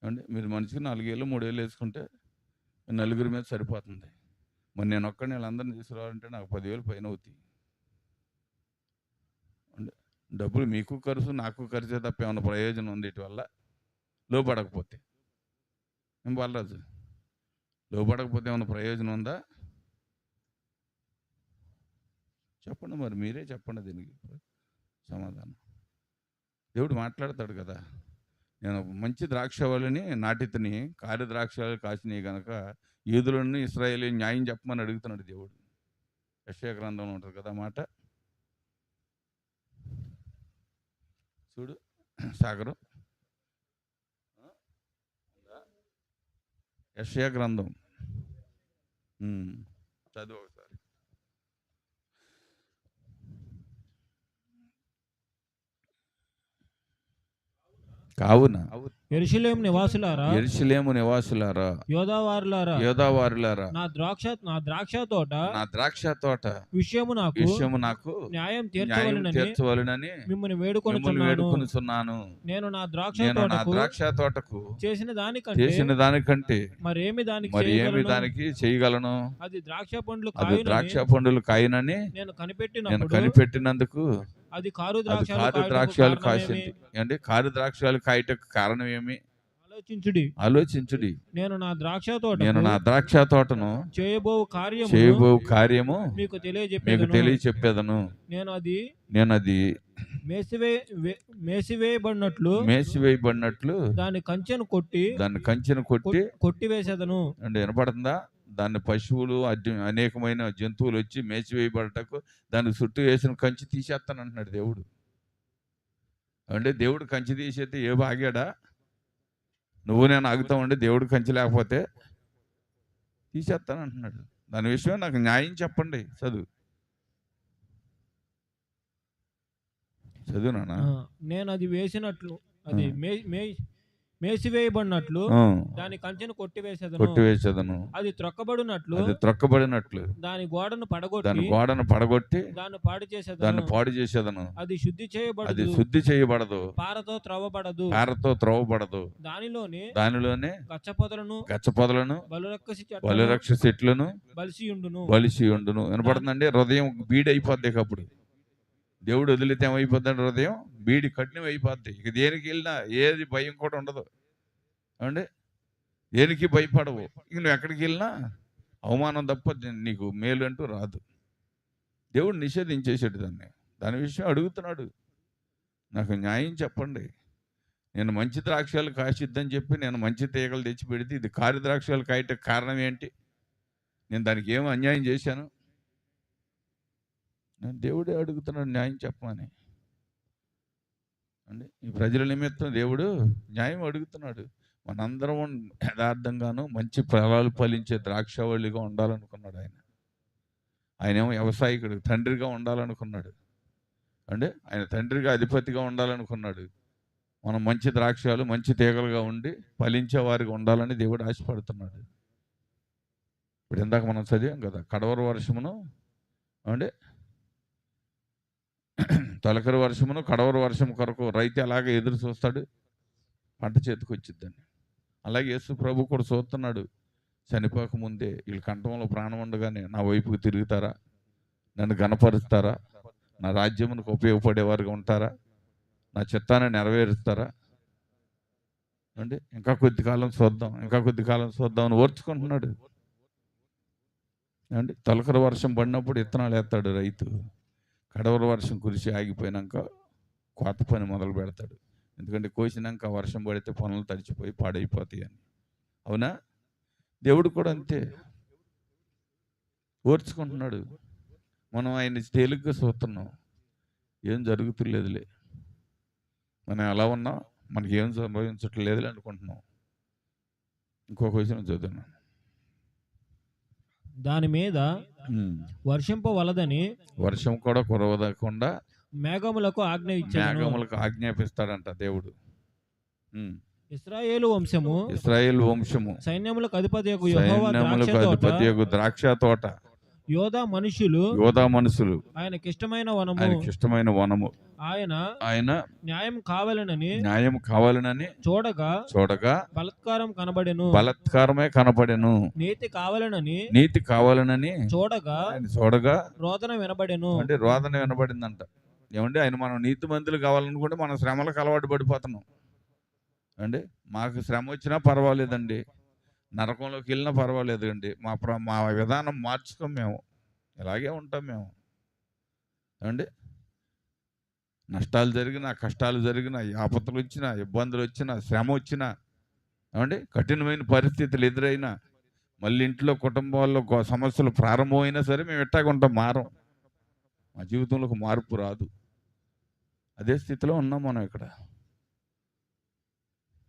అండి? మీరు మనిషికి 4 ఏళ్ళు 3 ఏళ్ళు వేసుకుంటే నలుగురి మీద సరిపోతుంది. మరి నేను ఒక్కడిని వీళ్ళందరినీ తీసుకురావాలంటే నాకు 10,000 పైన అవుతాయి అండి. డబ్బులు మీకు ఖర్చు, నాకు ఖర్చే తప్ప ఏమైనా ప్రయోజనం ఉంది ఇటు వల్ల? లోపడకపోతే ఏం బాలరాజు, లోపడకపోతే ఏమైనా ప్రయోజనం ఉందా? చెప్పండి, మరి మీరే చెప్పండి దీనికి సమాధానం. దేవుడు మాట్లాడతాడు కదా, నేను మంచి ద్రాక్షవల్లిని నాటితని, కార్యద్రాక్షలు కాసినాయి కనుక యూదులను ఇశ్రాయేలు న్యాయం చెప్పమని అడుగుతున్నాడు దేవుడు. యెషయా గ్రంథంలో ఉంటుంది కదా మాట. చూడు సాగరు, యెషయా గ్రంథం చదువు ఒకసారి. కావున యెరూషలేము నివాసులారా, యెరూషలేము నివాసులారా, యోధావారులారా, యోధావారులారా, నా ద్రాక్ష తోట నా ద్రాక్ష తోట విషయము నాకు న్యాయం న్యాయం తీర్చవలెనని తీర్చవలెనని మిమ్మల్ని మిమ్మల్ని వేడుకొనుచున్నాను. వేడుకొనుచున్నాను. నేను నా నేను నా ద్రాక్ష తోటకు చేసిన దానికంటే చేసిన దానికంటే మరేమి దానికి మరి ఏమి చేయగలను? దానికి చేయగలను? అది ద్రాక్ష పండ్లు అది కాయునని ద్రాక్ష పండులు కాయనని నేను నేను కనిపెట్టినప్పుడు కనిపెట్టినందుకు అది కారు అది ద్రాక్షలు కారు కాయుటకు ద్రాక్షాలు కారణమేమి? కాసింది. అంటే కారు ద్రాక్షాలు కాయటకు కారణం ఏమి? ఆలోచించుడి. నేను నా ద్రాక్ష నేను నా తోట ద్రాక్ష తోటను చేయబో కార్యము మీకు మీకు తెలియచెప్పేదను. నేను అది మేసివేయబడినట్లు మేసివేయబడినట్లు దాని కంచెను కొట్టి కొట్టివేసేదను. అంటే వినపడుతుందా? దాన్ని పశువులు అనేకమైన జంతువులు వచ్చి మేసివేయబడటకు దాన్ని చుట్టూ వేసిన కంచి తీసేస్తాను అంటున్నాడు దేవుడు. అంటే దేవుడు కంచి తీసేస్తే ఏ బాగాడా? నువ్వు నేను ఆగుతామండి దేవుడు కంచి లేకపోతే తీసేస్తాను అంటున్నాడు. దాని విషయం నాకు న్యాయం చెప్పండి. చదువు నాన్న. నేను అది వేసినట్లు అది మేసివేయబడినట్లు దాని కంచెను కొట్టివేసేదను. అది త్రొక్కబడినట్లు దాని గోడను పడగొట్టి దాన్ని పాడు చేసేదను. అది శుద్ధి చేయబడదు, పారతో త్రవ్వబడదు. దానిలోనే గచ్చపొదలను బలిరక్ష చెట్లను బలిసియుండును. వినపడుతుందండి? హృదయం బీడైపోద్ది. అప్పుడు దేవుడు వదిలితే ఏమైపోద్దండి? హృదయం బీడి కఠినం అయిపోద్ది. ఇక దేనికి వెళ్ళినా ఏది భయం కూడా ఉండదు అండి. దేనికి భయపడవు. ఇక నువ్వు ఎక్కడికి వెళ్ళినా అవమానం తప్ప నీకు మేలు అంటూ రాదు. దేవుడు నిషేధించేసాడు దాన్ని. దాని విషయం అడుగుతున్నాడు, నాకు న్యాయం చెప్పండి. నేను మంచి ద్రాక్షాలు కాసిద్దని చెప్పి నేను మంచి తీగలు తెచ్చి పెడితే ఇది కారు ద్రాక్షాలు కాయటం కారణం ఏంటి? నేను దానికి ఏమో అన్యాయం చేశాను? నేను దేవుడే అడుగుతున్నాడు న్యాయం చెప్పమని అండి. ఈ ప్రజల నిమిత్తం దేవుడు న్యాయం అడుగుతున్నాడు. మనందరం యథార్థంగాను మంచి ఫలాలు ఫలించే ద్రాక్షవల్లిగా ఉండాలనుకున్నాడు ఆయన. ఆయనేమో వ్యవసాయకుడు, తండ్రిగా ఉండాలనుకున్నాడు అంటే ఆయన తండ్రిగా అధిపతిగా ఉండాలనుకున్నాడు. మనం మంచి ద్రాక్షాలు మంచి తీగలుగా ఉండి ఫలించే వారిగా ఉండాలని దేవుడు ఆశపడుతున్నాడు. ఇప్పుడు ఇందాక మనం చదివాం కదా, కడవర వర్షమును అంటే తొలకరి వర్షమును కడవర వర్షం కొరకు రైతు అలాగే ఎదురు చూస్తాడు, పంట చేతికి వచ్చిద్దని. అలాగే యేసు ప్రభు కూడా చూస్తున్నాడు. చనిపోకముందే వీళ్ళ కంఠంలో ప్రాణం ఉండగానే నా వైపుకి తిరుగుతారా, నన్ను గణపరుస్తారా, నా రాజ్యమునకు ఉపయోగపడేవారుగా ఉంటారా, నా చిత్తాన్ని నెరవేరుస్తారా అంటే ఇంకా కొద్ది కాలం చూద్దాం అని ఓర్చుకుంటున్నాడు అండి. తొలకరి వర్షం పడినప్పుడు విత్తనాలు వేస్తాడు రైతు. కడవర వర్షం కురిసి ఆగిపోయినాక కోత పని మొదలు పెడతాడు. ఎందుకంటే కోసినాక వర్షం పడితే పనులు తడిచిపోయి పాడైపోతాయి అని. అవునా? దేవుడు కూడా అంతే ఓర్చుకుంటున్నాడు. మనం ఆయన తేలిగ్గా చూస్తున్నాం, ఏం జరుగుతులేదులే, మనం ఎలా ఉన్నాం, మనకి ఏం సంభవించట్లేదులే అనుకుంటున్నాం. ఇంకొక విషయం చదువుతున్నాను. దాని మీద వర్షింపవలదని వర్షం కూడా కురవదకుండా మేఘములకు ఆజ్ఞాపిస్తాడంట దేవుడు. ఇశ్రాయేలు వంశము సైన్యములకు అధిపతియగు ద్రాక్ష తోట యోధా మనుషులు ఆయనకి ఇష్టమైన వనము. ఆయన న్యాయం కావాలనని చూడగా బలత్కారమే కనబడెను. నీతి కావాలనని చూడగా రోదన వినబడెను. అంటే రోదన వినబడిందంట. ఏమంటే ఆయన మనం నీతి మంతులు కావాలనుకుంటే మనం శ్రమలకు అలవాటు పడిపోతున్నాం అండి. మాకు శ్రమ వచ్చినా పర్వాలేదండి, నరకంలోకి వెళ్ళినా పర్వాలేదు అండి, మా విధానం మార్చుకోం, మేము ఇలాగే ఉంటాం మేము అండి. నష్టాలు జరిగినా, కష్టాలు జరిగినా, ఆపత్తులు వచ్చినా, ఇబ్బందులు వచ్చినా, శ్రమ వచ్చినా ఏమండి, కఠినమైన పరిస్థితులు ఎదురైనా, మళ్ళీ ఇంట్లో కుటుంబాల్లో సమస్యలు ప్రారంభమైనా సరే మేము ఎట్టాగా ఉంటాం, మారం. మా జీవితంలో ఒక మార్పు రాదు. అదే స్థితిలో ఉన్నాం మనం ఇక్కడ.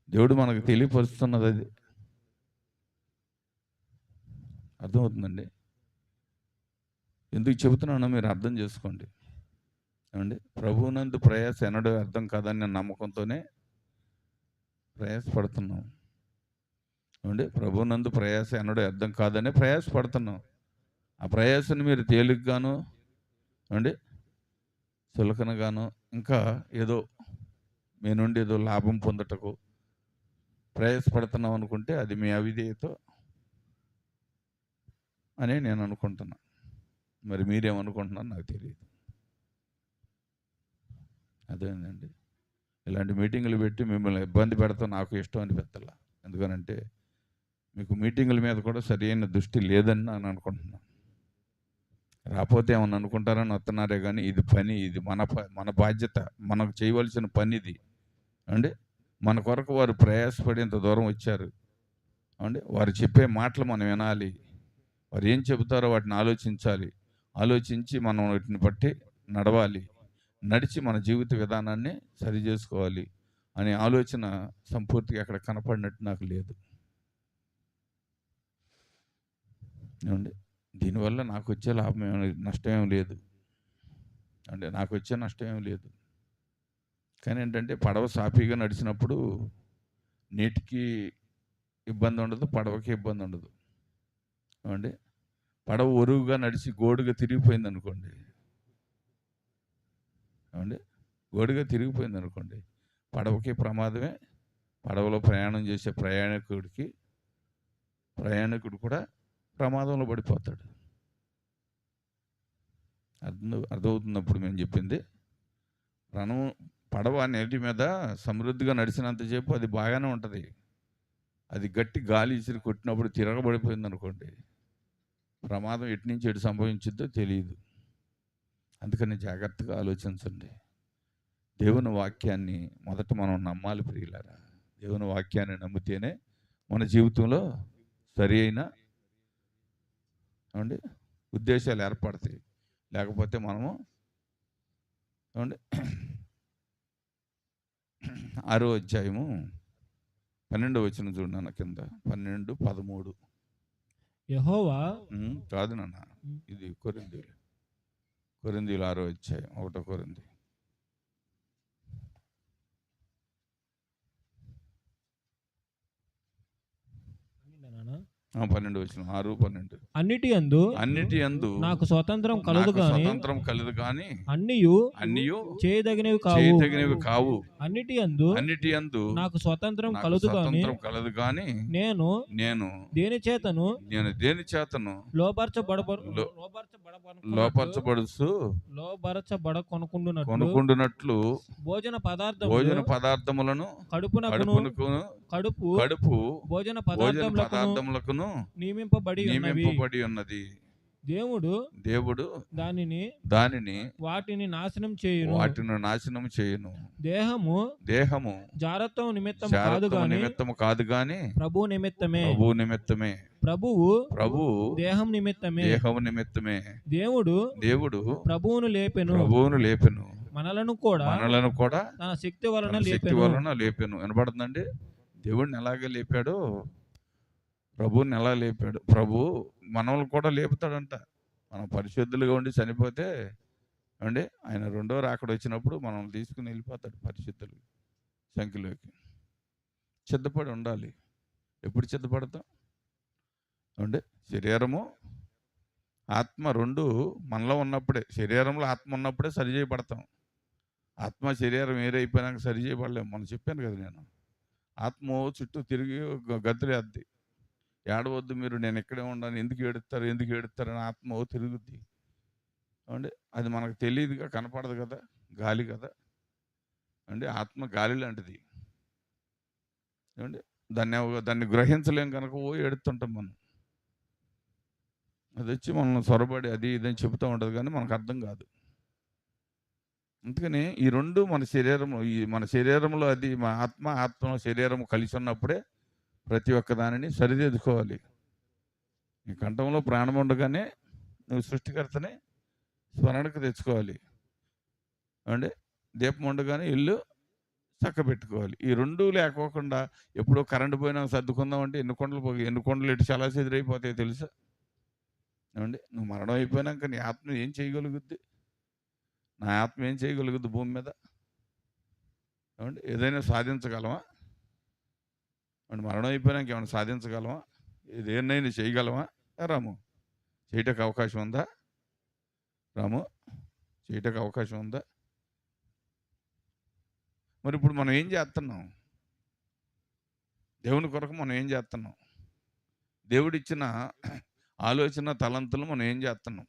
దేవుడు మనకు తెలియపరుస్తున్నది అది. అర్థమవుతుందండి? ఎందుకు చెబుతున్నానో మీరు అర్థం చేసుకోండి. ఏమండి, ప్రభువునందు ప్రయాస ఎన్నడూ అర్థం కాదని నేను నమ్మకంతోనే ప్రయాసపడుతున్నాం. ఏమండి, ప్రభునందు ప్రయాస ఎన్నడూ అర్థం కాదనే ప్రయాసపడుతున్నాం. ఆ ప్రయాసను మీరు తేలిగ్గాను ఏమండి చులకనగాను ఇంకా ఏదో మీ నుండి ఏదో లాభం పొందటకు ప్రయాసపడుతున్నాం అనుకుంటే అది మీ అవిధేయత అని నేను అనుకుంటున్నా. మరి మీరేమనుకుంటున్నారో నాకు తెలియదు. అదేనండి, ఇలాంటి మీటింగులు పెట్టి మిమ్మల్ని ఇబ్బంది పెడతాం నాకు ఇష్టం అనిపిస్తలా. ఎందుకనంటే మీకు మీటింగుల మీద కూడా సరైన దృష్టి లేదని నేను అనుకుంటున్నాను. రాకపోతే ఏమన్నా అనుకుంటారని వస్తున్నారే కానీ ఇది పని, ఇది మన బాధ్యత, మనకు చేయవలసిన పని ఇది అండి. మన కొరకు వారు ప్రయాసపడి ఇంత దూరం వచ్చారు అండి. వారు చెప్పే మాటలు మనం వినాలి, వారు ఏం చెబుతారో వాటిని ఆలోచించాలి, ఆలోచించి మనం వాటిని బట్టి నడవాలి, నడిచి మన జీవిత విధానాన్ని సరి చేసుకోవాలి అనే ఆలోచన సంపూర్తిగా అక్కడ కనపడినట్టు నాకు లేదు. ఏమండి, దీనివల్ల నాకు వచ్చే లాభం నష్టమేం లేదు అంటే నాకు వచ్చే నష్టం ఏం లేదు. కానీ ఏంటంటే పడవ సాఫీగా నడిచినప్పుడు నీటికి ఇబ్బంది ఉండదు, పడవకి ఇబ్బంది ఉండదు. ఏమండి, పడవ ఒరువుగా నడిచి గోడుగా తిరిగిపోయింది అనుకోండి, ఏమండి గోడుగా తిరిగిపోయింది అనుకోండి, పడవకి ప్రమాదమే, పడవలో ప్రయాణం చేసే ప్రయాణికుడు కూడా ప్రమాదంలో పడిపోతాడు. అర్థమవుతున్నప్పుడు మేము చెప్పింది. పడవ నీటి మీద సమృద్ధిగా నడిచినంతసేపు అది బాగానే ఉంటుంది. అది గట్టి గాలి ఇసిరి కొట్టినప్పుడు తిరగబడిపోయింది అనుకోండి, ప్రమాదం ఎటు నుంచి ఎటు సంభవించిద్దో తెలియదు. అందుకని జాగ్రత్తగా ఆలోచించండి. దేవుని వాక్యాన్ని మొదట మనం నమ్మాలి ప్రియులారా. దేవుని వాక్యాన్ని నమ్మితేనే మన జీవితంలో సరి అయిన ఏమండి ఉద్దేశాలు ఏర్పడతాయి. లేకపోతే మనము ఏమండి 6వ అధ్యాయము 12వ వచనం చూడన్న కింద 12-13. యెహోవా కాదు నాన్న, ఇది కొరింథీయులు 6వ అధ్యాయం 1వ కొరింథీ. 12 వచనం 6-12. అన్నిటి యందు నాకు స్వతంత్రం కలదు గాని అన్నియు చేయదగినవి కావు. అన్నిటి యందు నాకు స్వతంత్రం కలదు గాని నేను దేని చేతను లోపరచబడకొనుకుండునట్లు భోజన పదార్థములను కడుపు భోజన పదార్థములకును నియమింపబడి ఉన్నది. దేవుడు దానిని వాటిని నాశనం చేయును. దేహము జారత్వము నిమిత్తము కాదు గాని ప్రభువు నిమిత్తమే. ప్రభువు దేహం నిమిత్తమే. దేవుడు ప్రభువును లేపెను. మనలను కూడా తన శక్తి వలన లేపెను. వినపడుతుందండి? దేవుడిని ఎలాగే లేపాడో ప్రభువుని ఎలా లేపాడు. ప్రభు మనల్ని కూడా లేపుతాడంట. మనం పరిశుద్ధులుగా ఉండి చనిపోతే అండి ఆయన రెండో రాకడ వచ్చినప్పుడు మనల్ని తీసుకుని వెళ్ళిపోతాడు పరిశుద్ధులు సంఖ్యలోకి. సిద్ధపడి ఉండాలి. ఎప్పుడు సిద్ధపడతాం అంటే శరీరము ఆత్మ రెండు మనలో ఉన్నప్పుడే, శరీరంలో ఆత్మ ఉన్నప్పుడే సరి చేయబడతాం. ఆత్మ శరీరం ఏరైపోయినాక సరి చేయబడలేము. మనం చెప్పాను కదా, నేను ఆత్మ చుట్టూ తిరిగి గద్దులేద్ది. ఏడవద్దు మీరు, నేను ఇక్కడే ఉన్నాను, ఎందుకు ఏడుస్తారు అని ఆత్మ తిరుగుద్ది. అంటే అది మనకు తెలియదుగా, కనపడదు కదా, గాలి కదా అంటే ఆత్మ గాలి లాంటిది. ఏమంటే దాన్ని గ్రహించలేం కనుక ఏడుతుంటాం మనం. అది వచ్చి మనం సొరబడి అది ఇదని చెబుతూ ఉంటుంది కానీ మనకు అర్థం కాదు. అందుకని ఈ రెండు మన శరీరంలో అది మా ఆత్మ శరీరం కలిసి ఉన్నప్పుడే ప్రతి ఒక్క దానిని సరిదిద్దుకోవాలి. నీ కంఠంలో ప్రాణం ఉండగానే నువ్వు సృష్టికర్తని స్మరణకు తెచ్చుకోవాలి. అంటే దీపం ఉండగానే ఇల్లు చక్క పెట్టుకోవాలి. ఈ రెండు లేకోకుండా ఎప్పుడో కరెంటు పోయినా సర్దుకుందామంటే ఎన్ని కొండలు ఎటు చాలా చెదిరైపోతాయో తెలుసా? ఏమండి, నువ్వు మరణం అయిపోయినాక నీ ఆత్మ ఏం చేయగలుగుద్ది? నా ఆత్మ ఏం చేయగలుగుద్ది భూమి మీద? ఏమండి, ఏదైనా సాధించగలమా? మనం మరణం అయిపోయినాక ఏమైనా సాధించగలమా? దేన్నైనా చేయగలమా? రాము, చేయటానికి అవకాశం ఉందా? రాము, చేయటానికి అవకాశం ఉందా? మరి ఇప్పుడు మనం ఏం చేస్తున్నాం? దేవుని కొరకు మనం ఏం చేస్తున్నాం? దేవుడిచ్చిన ఆలోచన తలంతులు మనం ఏం చేస్తున్నాం?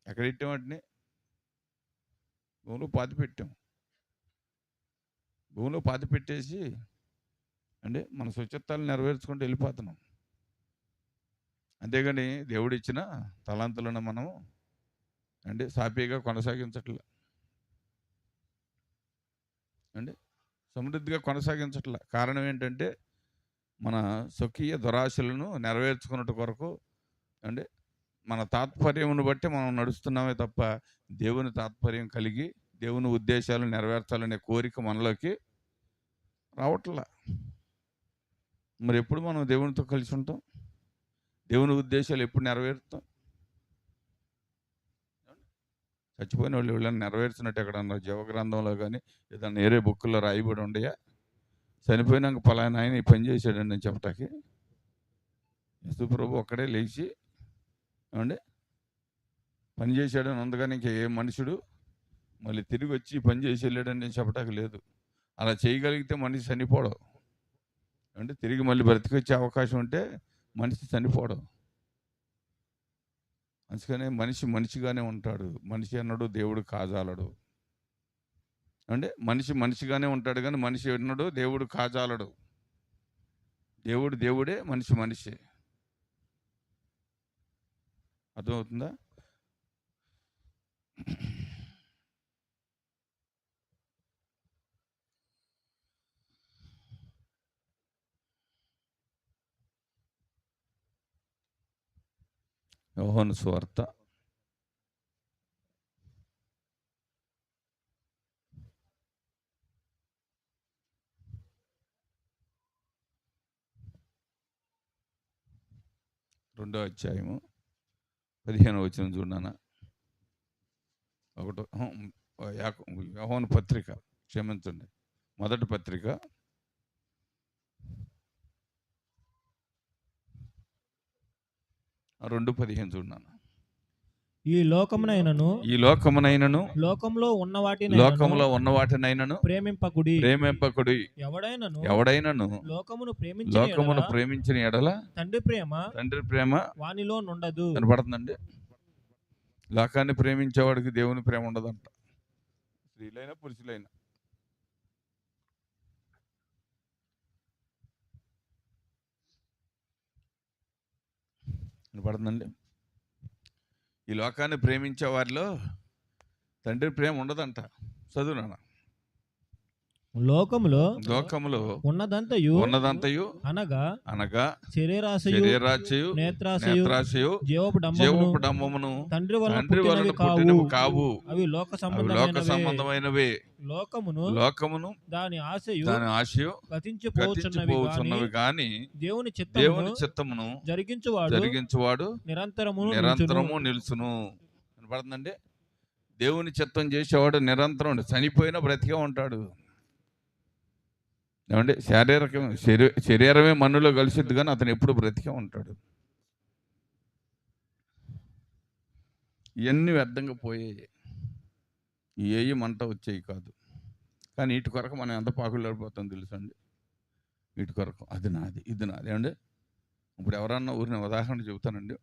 ఎక్కడ పెట్టాం వాటిని? భూమిలో పాతి పెట్టాం. భూమిలో పాతి పెట్టేసి అంటే మన స్వచ్ఛతాలు నెరవేర్చుకుంటూ వెళ్ళిపోతున్నాం. అంతేగాని దేవుడిచ్చిన తలాంతులను మనం అంటే సాపీగా కొనసాగించట్లే, అంటే సమృద్ధిగా కొనసాగించట్లే. కారణం ఏంటంటే మన స్వకీయ దురాశలను నెరవేర్చుకున్నట్టు కొరకు అంటే మన తాత్పర్యమును బట్టి మనం నడుస్తున్నామే తప్ప దేవుని తాత్పర్యం కలిగి దేవుని ఉద్దేశాలు నెరవేర్చాలనే కోరిక మనలోకి రావట్లా. మరి ఎప్పుడు మనం దేవునితో కలిసి ఉంటాం? దేవుని ఉద్దేశాలు ఎప్పుడు నెరవేరుతాం? చచ్చిపోయిన వాళ్ళు వీళ్ళని నెరవేర్చినట్టు ఎక్కడన్నా జీవగ్రంథంలో కానీ ఏదన్నా వేరే బుక్కుల్లో రాయబడి ఉండయా? చనిపోయినాక పలానా ఆయన ఈ పని చేశాడండి నేను చెప్పటానికి? యేసుప్రభు ఒక్కడే లేచి ఏమండి పని చేశాడని ఉందగానే ఇంకా ఏ మనుషుడు మళ్ళీ తిరిగి వచ్చి పని చేసి వెళ్ళాడని నేను చెప్పటానికి లేదు. అలా చేయగలిగితే మనిషి చనిపోవడం, అంటే తిరిగి మళ్ళీ బ్రతికొచ్చే అవకాశం ఉంటే మనిషి చనిపోవడం. అందుకనే మనిషి మనిషిగానే ఉంటాడు. మనిషి అన్నాడు దేవుడు కాజాలడు. అంటే మనిషి మనిషిగానే ఉంటాడు కానీ మనిషి అన్నాడు దేవుడు కాజాలడు. దేవుడు దేవుడే, మనిషి మనిషి. అర్థమవుతుందా? యోహాను సువార్త 2వ అధ్యాయము 15వ వచనం చూడనా? యోహాను పత్రిక, క్షమించండి, మొదటి పత్రిక 2:15 చూడనా? ఈ లోకమునైనను లోకంలో ఉన్న వాటినైనను ప్రేమింపకుడి. ఎవడైనను లోకమును ప్రేమించిన ఎడల తండ్రి ప్రేమ వానిలో నుండదు. కనపడుతుందండి. లోకాన్ని ప్రేమించేవాడికి దేవుని ప్రేమ ఉండదంట. స్త్రీలైనా పురుషులైనా. కనపడుతుందండి. ఈ లోకాన్ని ప్రేమించే వారిలో తండ్రి ప్రేమ ఉండదంట. చదువు నాన్న. లోకములో ఉన్నదంతయు అనగా శరీరాశయు నేత్రాశయు జీవపు డంబమును తండ్రి వలన పుట్టినవి కావు. అవి లోక సంబంధమైనవే. లోకమును దాని ఆశయు గతించిపోతున్నవి గాని దేవుని చిత్తమును జరిగించువాడు నిరంతరము నిలుచును. వినపడుతుందండి. దేవుని చిత్తం చేసేవాడు నిరంతరం చనిపోయినా బ్రతికే ఉంటాడు. ఏమంటే శరీరమే మన్నులో కలిసిద్ది కానీ అతను ఎప్పుడు బ్రతికే ఉంటాడు. ఇవన్నీ వ్యర్థంగా పోయాయి. ఏవి మంట వచ్చేవి కాదు. కానీ వీటి కొరకు మనం ఎంత పాకులాడిపోతాం తెలుసండి. వీటి కొరకు అది నాది ఇది నాది. ఏమండి ఇప్పుడు ఎవరన్నా ఊరిని ఉదాహరణ చెబుతానండి.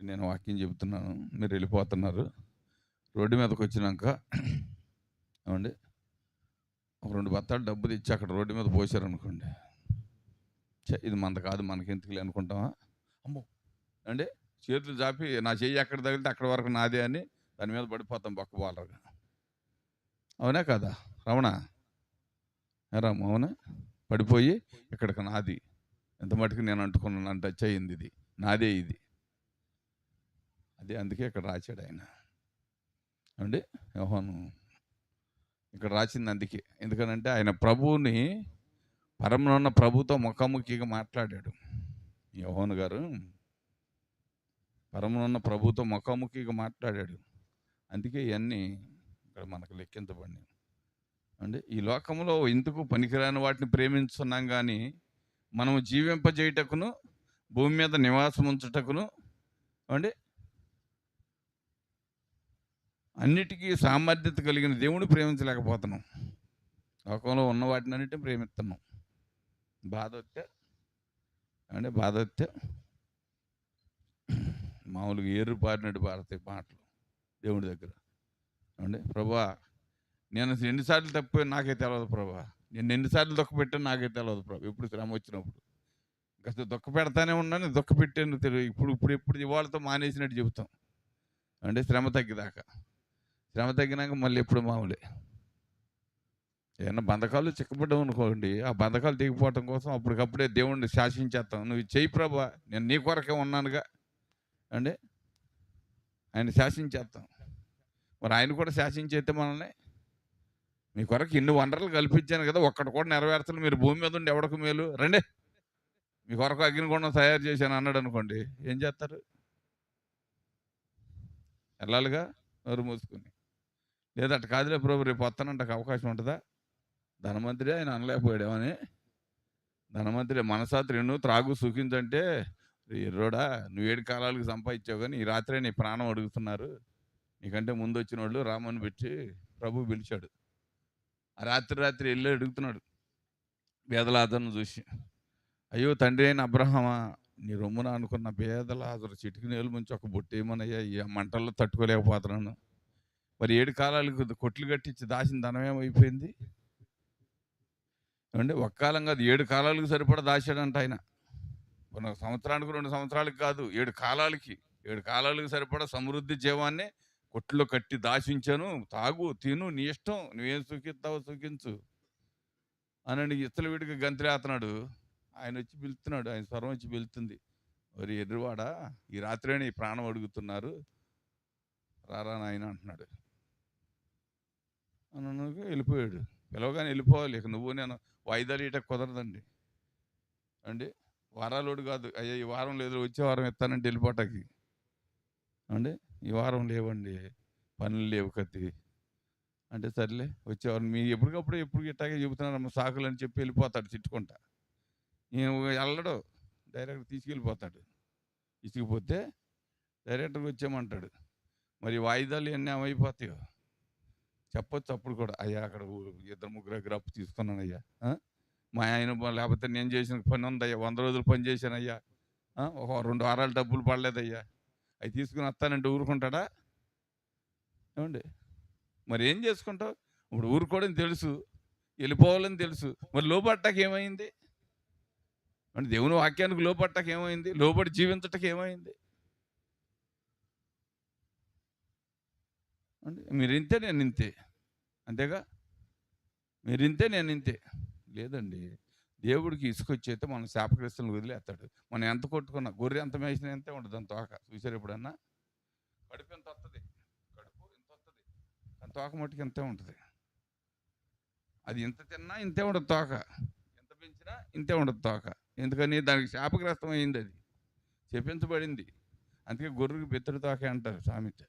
నేను వాక్యం చెబుతున్నాను, మీరు వెళ్ళిపోతున్నారు. రోడ్డు మీదకి వచ్చినాక ఏమండి ఒక 2 బత్తాలు డబ్బు తెచ్చి అక్కడ రోడ్డు మీద పోసారనుకోండి, ఇది మనది కాదు మనకెందుకులే అనుకుంటామా? అమ్మో అంటే చేతులు చాపి నా చెయ్యి ఎక్కడ తగిలితే అక్కడ వరకు నాదే అని దాని మీద పడిపోతాం బొక్కబాలరుగా. అవునా కదా రమణ? రాము అవునా? పడిపోయి ఇక్కడికి నాది, ఎంత మటుకు నేను అంటుకున్నాను అంటే టచ్ అయ్యింది, ఇది నాదే, ఇది అదే. అందుకే ఇక్కడ రాశాడు ఆయన అండి యోహాను ఇక్కడ రాసింది అందుకే. ఎందుకనంటే ఆయన ప్రభువుని పరమనున్న ప్రభుతో ముఖాముఖిగా మాట్లాడాడు. యోహాను గారు పరమనున్న ప్రభుతో ముఖాముఖిగా మాట్లాడాడు. అందుకే ఇవన్నీ ఇక్కడ మనకు లెక్కించబడినాయి అండి. ఈ లోకంలో ఎందుకు పనికిరాని వాటిని ప్రేమిస్తున్నాం కానీ మనము జీవింపజేయుటకును భూమి మీద నివాసం ఉంచుటకును అండి అన్నిటికీ సామర్థ్యత కలిగిన దేవుని ప్రేమించలేకపోతున్నాం. లోకంలో ఉన్న వాటిని అన్నిటిని ప్రేమిస్తున్నాం. బాధ వస్తే మామూలుగా ఏరు పారినట్టు పారుతాయి మాటలు దేవుడి దగ్గర. అండి ప్రభా నేను ఎన్నిసార్లు తప్పిపోయి నాకే తెలియదు ప్రభా, నేను ఎన్నిసార్లు దుఃఖ పెట్టాను నాకే తెలియదు ప్రభా. ఎప్పుడు శ్రమ వచ్చినప్పుడు కాస్త దుఃఖ పెడతానే ఉన్నాను, దుఃఖ పెట్టాను తెలియదు. ఇప్పుడు ఇవాళతో మానేసినట్టు చెబుతాం. అంటే శ్రమ తగ్గిదాకా. శ్రమ తగ్గినాక మళ్ళీ ఎప్పుడు మామూలే. ఏమన్నా బంధకాలు చిక్కపడ్డాం అనుకోండి, ఆ బంధకాలు తెగిపోవటం కోసం అప్పటికప్పుడే దేవుణ్ణి శాసించేస్తాం. నువ్వు చెయ్యి ప్రభా, నేను నీ కొరకే ఉన్నానుగా అండి, ఆయన శాసించేస్తాం. మరి ఆయన కూడా శాసించేస్తే మనల్ని మీ కొరకు ఇన్ని వనరులు కల్పించాను కదా, ఒక్కటి కూడా నెరవేర్చలు, మీరు భూమి మీద ఉండి ఎవడకు మేలు, రండి మీ కొరకు అగ్నిగుండం తయారు చేశాను అన్నాడు అనుకోండి, ఏం చేస్తారు? వెళ్ళాలిగా నోరు మూసుకుని. లేదట కాదులే ప్రభు రేపు వస్తానంటే అవకాశం ఉంటుందా? ధనమంత్రి ఆయన అనలేకపోయాడేమని. ధనమంత్రి మనసాత్రి నువ్వు త్రాగు సుఖించంటే, ఎర్రోడా నువ్వు 7 కాలాలకు సంపాదించావు కానీ ఈ రాత్రే నీ ప్రాణం అడుగుతున్నారు, నీకంటే ముందు వచ్చిన వాళ్ళు రామని పెట్టి ప్రభు పిలిచాడు. ఆ రాత్రి వెళ్ళి అడుగుతున్నాడు బేదలాజరును చూసి, అయ్యో తండ్రి అయిన అబ్రహమా, నీ రొమ్మున అనుకున్న బేదలాజరు చిటికి నేలు ముంచి ఒక బొట్టేమనయ్యా, ఈ మంటల్లో తట్టుకోలేకపోతున్నాను. మరి 7 కాలాలకు కొట్లు కట్టించి దాచిన ధనం ఏమైపోయింది ఏమండి? ఒక్క కాలం కాదు 7 కాలాలకు సరిపడా దాచాడంట ఆయన. ఒక సంవత్సరానికి 2 సంవత్సరాలకు కాదు, 7 కాలాలకు సరిపడా సమృద్ధి జీవాన్ని కొట్లో కట్టి దాచించాను, తాగు తిను నీ ఇష్టం, నువ్వేం సుఖిస్తావో సుఖించు అని ఇత్తలవిడికి గంతులేస్తున్నాడు. ఆయన వచ్చి పిలుస్తున్నాడు, ఆయన స్వరం వచ్చి పిలుతుంది, మరి ఎర్రివాడా ఈ రాత్రే నీ ప్రాణం అడుగుతున్నారు, రారా నాయన అంటున్నాడు. అన్నకు వెళ్ళిపోయాడు. పిలవగానే వెళ్ళిపోవాలి. ఇక నువ్వు నేను వాయిదాలు ఇయట కుదరదండి అండి. వారాలోడు కాదు, అయ్యా ఈ వారం లేదు వచ్చే వారం ఇస్తానంటే వెళ్ళిపోటాకి అండి. ఈ వారం లేవండి, పనులు లేవు కత్తి అంటే సర్లే వచ్చేవారు మీ ఎప్పటికప్పుడు ఎప్పుడు ఇట్టాగే చెబుతున్నారమ్మ సాకులు అని చెప్పి వెళ్ళిపోతాడు తిట్టుకుంటా. ఈయన వెళ్ళడు, డైరెక్ట్ తీసుకెళ్ళిపోతాడు. ఇసుకుపోతే డైరెక్ట్గా వచ్చేయమంటాడు. మరి వాయిదాలు ఇవన్నీ ఏమైపోతాయో చెప్పొచ్చు అప్పుడు కూడా, అయ్యా అక్కడ 2-3 దగ్గర అప్పు తీసుకున్నానయ్యా, మా ఆయన లేకపోతే నేను చేసిన పని ఉందయ్యా, 100 రోజులు పని చేశానయ్యా, ఒక 2 వారాలు డబ్బులు పడలేదయ్యా, అవి తీసుకుని వస్తానంటే ఊరుకుంటాడా ఏమండి? మరి ఏం చేసుకుంటావు? ఇప్పుడు ఊరుకోవడం తెలుసు, వెళ్ళిపోవాలని తెలుసు, మరి లోపట్టాక ఏమైంది అంటే దేవుని వాక్యానికి లోపట్టాక ఏమైంది? లోబడి జీవించటానికి ఏమైంది అంటే మీరు ఇంతే నేను ఇంతే, అంతేగా? మీరు ఇంతే నేను ఇంతే లేదండి. దేవుడికి ఇసుకొచ్చైతే మనం శాపగ్రస్తులను వదిలేస్తాడు. మనం ఎంత కొట్టుకున్నా, గొర్రె ఎంత మేసిన ఎంతే ఉంటుంది అంత తోక. చూసారు ఎప్పుడన్నా? కడుపు ఎంత వస్తుంది, కడుపు ఎంత వస్తుంది, అంత తోక మట్టుకు ఎంతే ఉంటుంది. అది ఎంత తిన్నా ఇంతే ఉండదు తోక, ఎంత పెంచినా ఇంతే ఉండదు తోక. ఎందుకని? దానికి శాపగ్రస్తం అయింది, అది చెప్పించబడింది. అందుకే గొర్రెకి బెత్తడి తోకే అంటారు సామెత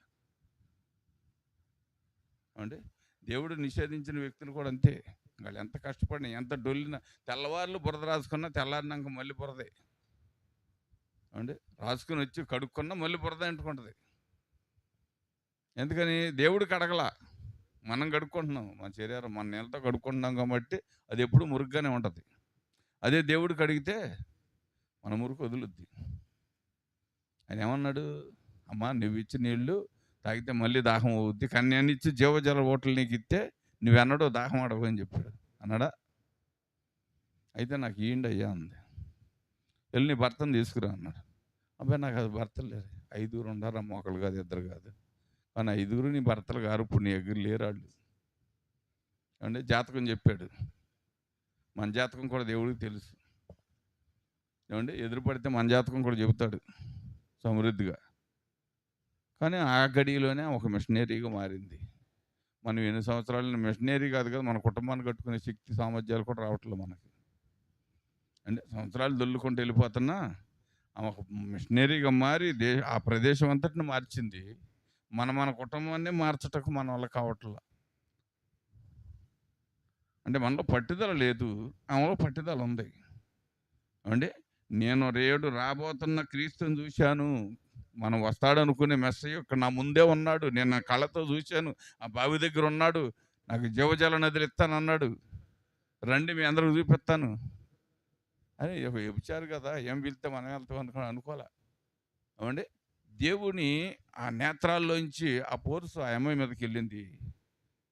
అంటే. దేవుడు నిషేధించిన వ్యక్తులు కూడా అంతే. వాళ్ళు ఎంత కష్టపడినా, ఎంత డొల్లినా, తెల్లవారులు బురద రాసుకున్నా తెల్లారినాక మళ్ళీ బురదే అంటే. రాసుకుని వచ్చి కడుక్కున్నా మళ్ళీ బురద అంటుకుంటుంది. ఎందుకని? దేవుడు కడగలా, మనం కడుక్కుంటున్నాం. మన శరీరం మన నీళ్ళతో కడుక్కుంటున్నాం కాబట్టి అది ఎప్పుడు మురుగ్గానే ఉంటుంది. అదే దేవుడు కడిగితే మన మురుకు వదులుద్ది. ఆయన ఏమన్నాడు? అమ్మా నువ్వు ఇచ్చిన నీళ్ళు తాగితే మళ్ళీ దాహం అవుద్ది, కానీ నేను ఇచ్చి జీవజల ఓటలు నీకు ఇస్తే నువ్వెన్నడో దాహం అడగవు అని చెప్పాడు. అన్నాడా? అయితే నాకు ఇయ్యండి అయ్యా అంది. వెళ్ళి నీ భర్తను తీసుకురా అన్నాడు. అబ్బాయి నాకు అది భర్తలు లేరు, 5 ఉండారమ్మ, ఒకళ్ళు కాదు 2 కాదు, కానీ 5 నీ భర్తలు గారు, ఇప్పుడు నీ దగ్గర లేరాళ్ళు అంటే. జాతకం చెప్పాడు. మన జాతకం కూడా దేవుడికి తెలుసు ఏమండి. ఎదురుపడితే మన జాతకం కూడా చెబుతాడు సమృద్ధిగా. కానీ ఆ గడిలోనే ఒక మిషనరీగా మారింది. మనం ఎన్ని సంవత్సరాలు మిషనరీ కాదు కదా, మన కుటుంబాన్ని కట్టుకునే శక్తి సామర్థ్యాలు కూడా రావట్లేదు మనకి అంటే. సంవత్సరాలు దొల్లుకుంటూ వెళ్ళిపోతున్నా ఆమె ఒక మిషనరీగా మారి ఆ ప్రదేశం అంతటిని మార్చింది. మన కుటుంబాన్ని మార్చటకు మన వల్ల కావట్లేదు అంటే. మనలో పట్టుదల లేదు, ఆమెలో పట్టుదల ఉంది ఏమండి నేను రేడు రాబోతున్న క్రీస్తుని చూశాను, మనం వస్తాడనుకునే మెస్సయ్య ఇక్కడ నా ముందే ఉన్నాడు, నేను నా కళ్ళతో చూశాను, ఆ బావి దగ్గర ఉన్నాడు, నాకు జీవజల నదులు ఇస్తానన్నాడు, రండి మీ అందరికి చూపిస్తాను అని వచ్చారు కదా, ఏం వెళ్తే మనం వెళ్తాం అనుకోలే. ఏమండి దేవుని ఆ నేత్రాల్లోంచి ఆ పోర్సు ఆ అమ్మాయి మీదకి వెళ్ళింది.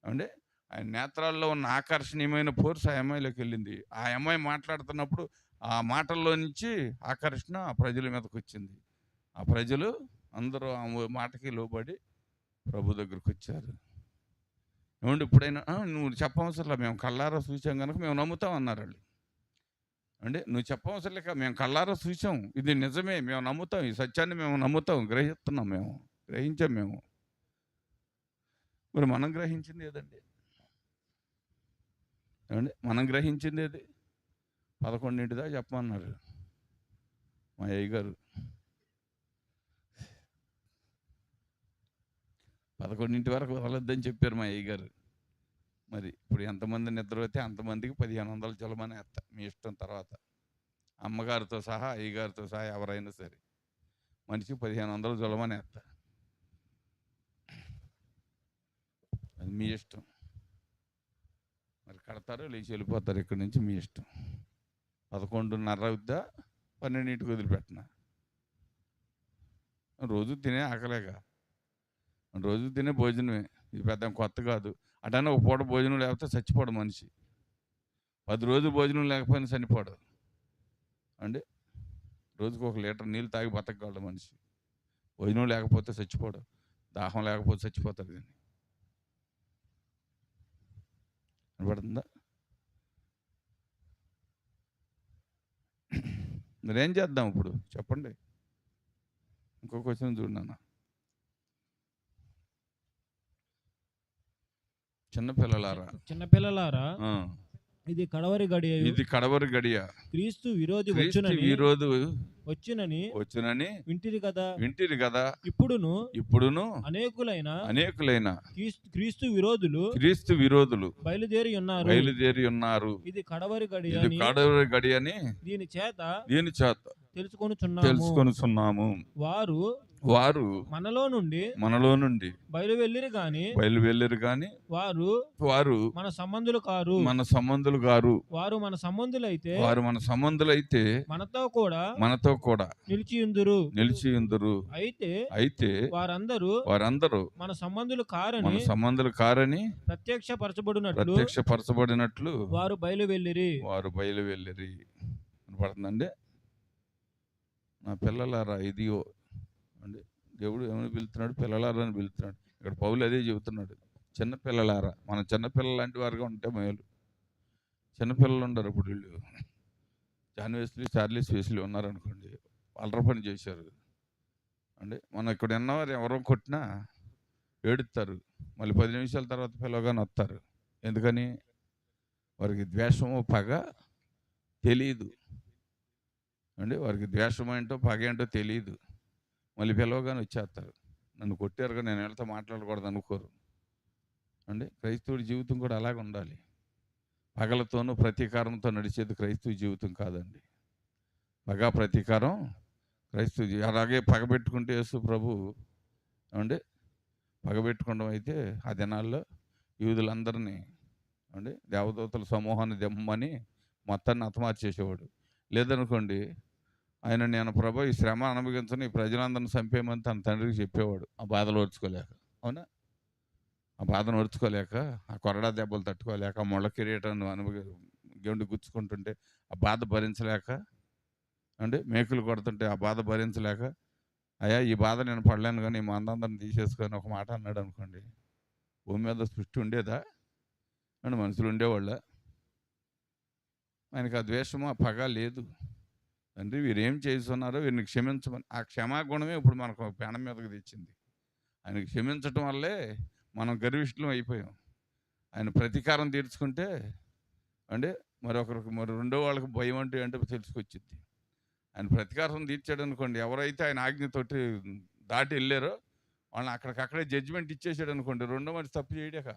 ఏమండి ఆ నేత్రాల్లో ఉన్న ఆకర్షణీయమైన పోర్సు ఆ అమ్మాయిలోకి వెళ్ళింది. ఆ అమ్మాయి మాట్లాడుతున్నప్పుడు ఆ మాటల్లో నుంచి ఆకర్షణ ఆ ప్రజల మీదకి వచ్చింది. ఆ ప్రజలు అందరూ ఆ మాటకి లోబడి ప్రభు దగ్గరికి వచ్చారు. ఏమండి ఇప్పుడైనా నువ్వు చెప్పవసరంలా, మేము కళ్ళారా చూసాం కనుక మేము నమ్ముతాం అన్నారు వాళ్ళు. అంటే నువ్వు చెప్పవసరం లేక మేము కళ్ళారా చూసాం, ఇది నిజమే, మేము నమ్ముతాం, ఈ సత్యాన్ని మేము నమ్ముతాం, గ్రహిస్తున్నాం, గ్రహించాం మేము. మరి మనం గ్రహించింది ఏదండి? ఏమండి మనం గ్రహించింది ఏది? 11 దాకా చెప్పమన్నారు మా అయ్యగారు. 11 వరకు వదలొద్దని చెప్పారు మా అయ్యగారు. మరి ఇప్పుడు ఎంతమంది నిద్ర అయితే అంతమందికి 1500 జలమని వేస్తా, మీ ఇష్టం. తర్వాత అమ్మగారితో సహా అయ్యగారితో సహా ఎవరైనా సరే మనిషికి 1500 జలమని వేస్తా, అది మీ ఇష్టం. మరి కడతారో లేచి వెళ్ళిపోతారు ఇక్కడి నుంచి, మీ ఇష్టం. 11:30 అవుద్దా 12కి వదిలిపెట్టినా, రోజు తినే ఆకలేగా, రోజు తినే భోజనమే, ఇది పెద్ద కొత్త కాదు. అటన్నా ఒక పూట భోజనం లేకపోతే చచ్చిపోడు మనిషి, 10 రోజులు భోజనం లేకపోయినా చనిపోడు అండి. రోజుకు 1 లీటర్ నీళ్ళు తాగి బతకగలడు మనిషి, భోజనం లేకపోతే చచ్చిపోడు, దాహం లేకపోతే చచ్చిపోతాడు. దీన్ని కనపడుతుందా? మరేం చేద్దాం ఇప్పుడు చెప్పండి? ఇంకో క్వశ్చన్ చూడన్నా. చిన్నపిల్లలారా ఇది కడవరి గడియ, ఇది కడవరి గడియ, క్రీస్తు విరోధి వచ్చునని వింటిరి కదా. ఇప్పుడును అనేకులైన క్రీస్తు విరోధులు బయలుదేరి ఉన్నారు. ఇది కడవరి గడియ అని దీని చేత తెలుసుకొనుచున్నాము. వారు మనలో నుండి బయలువెళ్ళిరు గాని వారు మన సంబంధులు కారు. వారు మన సంబంధులైతే మనతో కూడా నిలిచియుందురు. అయితే వారందరూ మన సంబంధులు కారని ప్రత్యక్షపరచబడినట్లు వారు బయలువెళ్ళిరి. పడుతుందండి. నా పిల్లలారా, ఇదిగో అండి దేవుడు ఏమని పిలుస్తున్నాడు? పిల్లలారా అని పిలుస్తున్నాడు. ఇక్కడ పౌలు అదే చెబుతున్నాడు, చిన్నపిల్లలారా. మన చిన్నపిల్లలు లాంటి వారుగా ఉంటే మేలు. చిన్నపిల్లలు ఉండరు. ఇప్పుడు వీళ్ళు జాన్ వెస్లీ, చార్లీస్ వెస్లీ ఉన్నారనుకోండి, అల్లర పని చేశారు అండి. మనం ఇక్కడ ఉన్నవారు ఎవరో కొట్టినా ఏడుస్తారు, మళ్ళీ 10 నిమిషాల తర్వాత పిల్లగానే వస్తారు. ఎందుకని? వారికి ద్వేషము పగ తెలియదు అండి. వారికి ద్వేషం ఏంటో పగ ఏంటో తెలియదు. మళ్ళీ పిలవగానే వచ్చేస్తారు. నన్ను కొట్టారుగా, నేను వెళ్తే మాట్లాడకూడదు అనుకోరు అండి. క్రైస్తవుడి జీవితం కూడా అలాగే ఉండాలి. పగలతోనూ ప్రతీకారంతో నడిచేది క్రైస్తవ జీవితం కాదండి. పగ ప్రతీకారం క్రైస్తవ అలాగే పగబెట్టుకుంటే యేసు ప్రభు అండి పగబెట్టుకోవడం అయితే ఆ దినాల్లో యూదులందరినీ అండి దేవదూతల సమూహాన్ని దెమ్మని మొత్తాన్ని హతమార్చేసేవాడు. లేదనుకోండి, ఆయన నేను ప్రభు ఈ శ్రమ అనుభవించని ఈ ప్రజలందరిని చంపేయమని తన తండ్రికి చెప్పేవాడు. ఆ బాధలు ఓర్చుకోలేక, అవునా? ఆ బాధను ఓర్చుకోలేక, ఆ కొరడా దెబ్బలు తట్టుకోలేక, ఆ ముళ్ళ కిరీటాన్ని గెండు గుచ్చుకుంటుంటే ఆ బాధ భరించలేక అండి, మేకులు కొడుతుంటే ఆ బాధ భరించలేక, అయ్యా ఈ బాధ నేను పడలేను కానీ మా అందరిని తీసేసుకొని ఒక మాట అన్నాడు అనుకోండి, భూమి మీద సృష్టి ఉండేదా అండి? మనుషులు ఉండేవాళ్ళ? ఆయనకు ఆ ద్వేషము ఆ పగ లేదు. తండ్రి వీరేం చేస్తున్నారో వీరిని క్షమించమని, ఆ క్షమాగుణమే ఇప్పుడు మనకు ప్రాణం మీదకి తెచ్చింది. ఆయనకు క్షమించటం వల్లే మనం గర్విష్ఠులం అయిపోయాం. ఆయన ప్రతీకారం తీర్చుకుంటే అంటే మరి రెండో వాళ్ళకి భయం అంటే తెలుసుకొచ్చింది. ఆయన ప్రతీకారం తీర్చాడు అనుకోండి, ఎవరైతే ఆయన ఆజ్ఞతోటి దాటి వెళ్ళారో వాళ్ళని అక్కడికక్కడే జడ్జిమెంట్ ఇచ్చేసాడు అనుకోండి, రెండో మనిషి తప్పు చేయడాక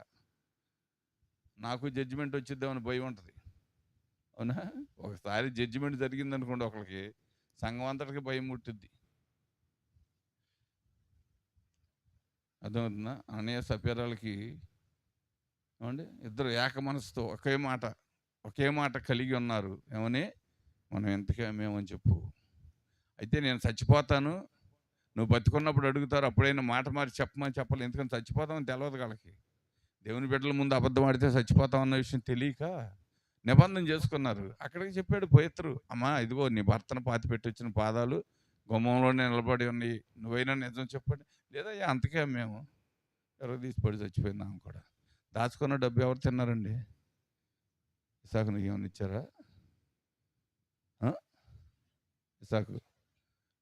నాకు జడ్జిమెంట్ వచ్చిద్దామని భయం ఉంటుంది, అవునా? ఒకసారి జడ్జిమెంట్ జరిగిందనుకోండి ఒకరికి, సంఘం అంతటికి భయం పుట్టుద్ది. అర్థమవుతుందా? అననీయ సప్ఫీరాలకి ఏమండి ఇద్దరు ఏక మనసుతో ఒకే మాట కలిగి ఉన్నారు. ఏమని? మనం ఎంతకే అమ్మేమని చెప్పు. అయితే నేను చచ్చిపోతాను, నువ్వు బతుకున్నప్పుడు అడుగుతారు, అప్పుడైనా మాట మారి చెప్పమని చెప్పాలి. ఎందుకంటే చచ్చిపోతామని తెలియదు వాళ్ళకి. దేవుని బిడ్డల ముందు అబద్ధం ఆడితే చచ్చిపోతాం అన్న విషయం తెలియక నిబంధన చేసుకున్నారు. అక్కడికి చెప్పాడు పేతురు, అమ్మా ఇదిగో నీ భర్తను పాతిపెట్టి వచ్చిన పాదాలు గుమ్మంలోనే నిలబడి ఉన్నాయి, నువ్వైనా నిజం చెప్పండి. లేదా అంతకే మేము ఎవరో తీసి పడి చచ్చిపోయిందాం కూడా. దాచుకున్న డబ్బు ఎవరు తిన్నారండి? ఇసాకు నీకు ఏమైనా ఇచ్చారా? ఇసాకు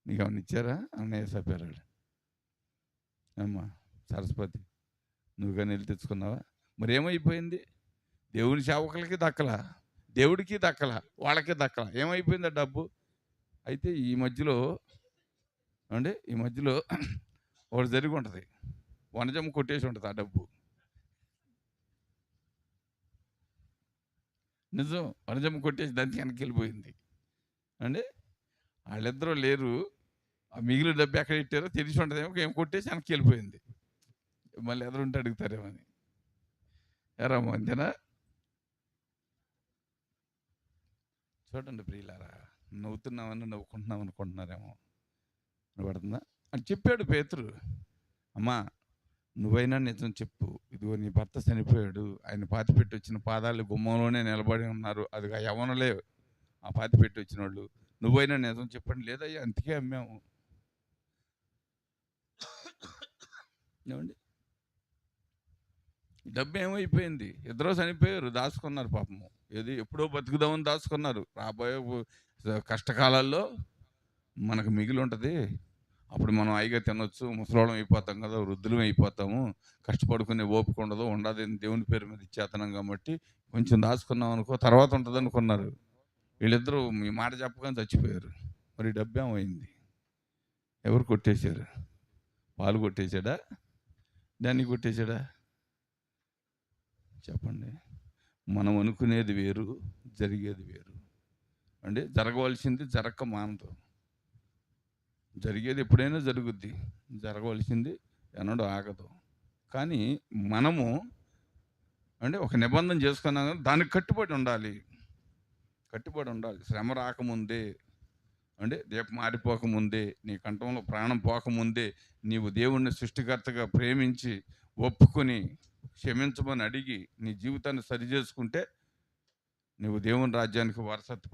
నీకు ఏమైనా ఇచ్చారా? అన్నయ్య సప్ఫీరాలు. అమ్మా సరస్వతి నువ్వు కానీ వెళ్ళి తెచ్చుకున్నావా? మరి ఏమైపోయింది? దేవుని సేవకులకి దక్కలా, దేవుడికి దక్కలా, వాళ్ళకి దక్కలా. ఏమైపోయింది ఆ డబ్బు? అయితే ఈ మధ్యలో ఒకటి జరిగి ఉంటుంది, వనజమ్మ కొట్టేసి ఉంటుంది ఆ డబ్బు. నిజం, వనజమ్మ కొట్టేసి దానికి వెనక్కి వెళ్ళిపోయింది అండి. వాళ్ళిద్దరూ లేరు, ఆ మిగిలిన డబ్బు ఎక్కడ ఇట్టారో తెలిసి ఉంటుందేమో, ఏం కొట్టేసి వెనక్కి వెళ్ళిపోయింది. మళ్ళీ ఎదురుంటే అడుగుతారేమని. ఎరా అంతేనా? చూడండి ప్రియులారా, నవ్వుకుంటున్నాం అనుకుంటున్నారేమో. పడుతుందా అని చెప్పాడు పేతురు. అమ్మా నువ్వైనా నిజం చెప్పు, ఇదిగో నీ భర్త చనిపోయాడు, ఆయన పాతిపెట్టి వచ్చిన పాదాలు గుమ్మంలోనే నిలబడి ఉన్నారు, అది యవ్వనులే ఆ పాతిపెట్టి వచ్చిన వాళ్ళు, నువ్వైనా నిజం చెప్పండి. లేదయ్యా అంతకే అమ్మాము. ఏమండి డబ్బు ఏమైపోయింది? ఇద్దరూ చనిపోయారు, దాచుకున్నారు పాపము. ఎప్పుడో బతుకుదామని దాచుకున్నారు. రాబోయే కష్టకాలాల్లో మనకు మిగిలి ఉంటుంది, అప్పుడు మనం హాయిగా తినొచ్చు, ముసలోళం అయిపోతాం కదా, వృద్ధులం అయిపోతాము, కష్టపడుకునే ఓపిక ఉండదు, దేవుని పేరు మీద ఇచ్చేతనం కాబట్టి కొంచెం దాచుకున్నాం అనుకో, తర్వాత ఉంటుంది అనుకున్నారు. వీళ్ళిద్దరూ మీ మాట చెప్పగానే చచ్చిపోయారు. మరి డబ్బు ఏమైంది? ఎవరు కొట్టేశారు? పాలు కొట్టేశాడా? దాన్ని కొట్టేశాడా? చెప్పండి. మనం అనుకునేది వేరు, జరిగేది వేరు అండి. జరగవలసింది జరగక మానదు. జరిగేది ఎప్పుడైనా జరుగుద్ది, జరగవలసింది ఎన్నడూ ఆగదు. కానీ మనము ఒక నిబంధన చేసుకున్నాం, దానికి కట్టుబడి ఉండాలి. శ్రమ రాకముందే దీపం ఆరిపోకముందే, నీ కంఠంలో ప్రాణం పోకముందే నీవు దేవుణ్ణి సృష్టికర్తగా ప్రేమించి ఒప్పుకొని క్షమించమని అడిగి నీ జీవితాన్ని సరిచేసుకుంటే నువ్వు దేవుని రాజ్యానికి వారసత్వ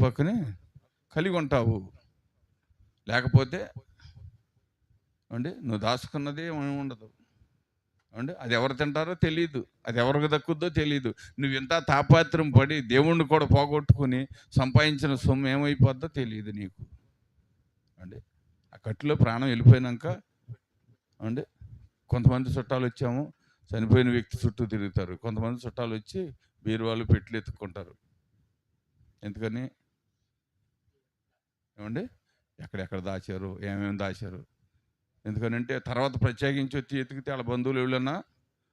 పక్కనే కలిగి ఉంటావు. లేకపోతే నువ్వు దాచుకున్నదే ఏమి ఉండదు. అది ఎవరు తింటారో తెలియదు, అది ఎవరికి దక్కుద్దో తెలియదు. నువ్వు ఇంత తాపాత్రం పడి దేవుణ్ణి కూడా పోగొట్టుకుని సంపాదించిన సొమ్ము ఏమైపోద్దో తెలియదు నీకు. ఆ కట్టులో ప్రాణం వెళ్ళిపోయినాక కొంతమంది చుట్టాలు వచ్చాము, చనిపోయిన వ్యక్తి చుట్టూ తిరుగుతారు. కొంతమంది చుట్టాలు వచ్చి బీరువాళ్ళు పెట్లు ఎత్తుక్కుంటారు. ఎందుకని? ఎక్కడెక్కడ దాచారు, ఏమేమి దాచారు. ఎందుకనంటే తర్వాత ప్రత్యేకించి వచ్చి ఎతికితే వాళ్ళ బంధువులు ఎవరైనా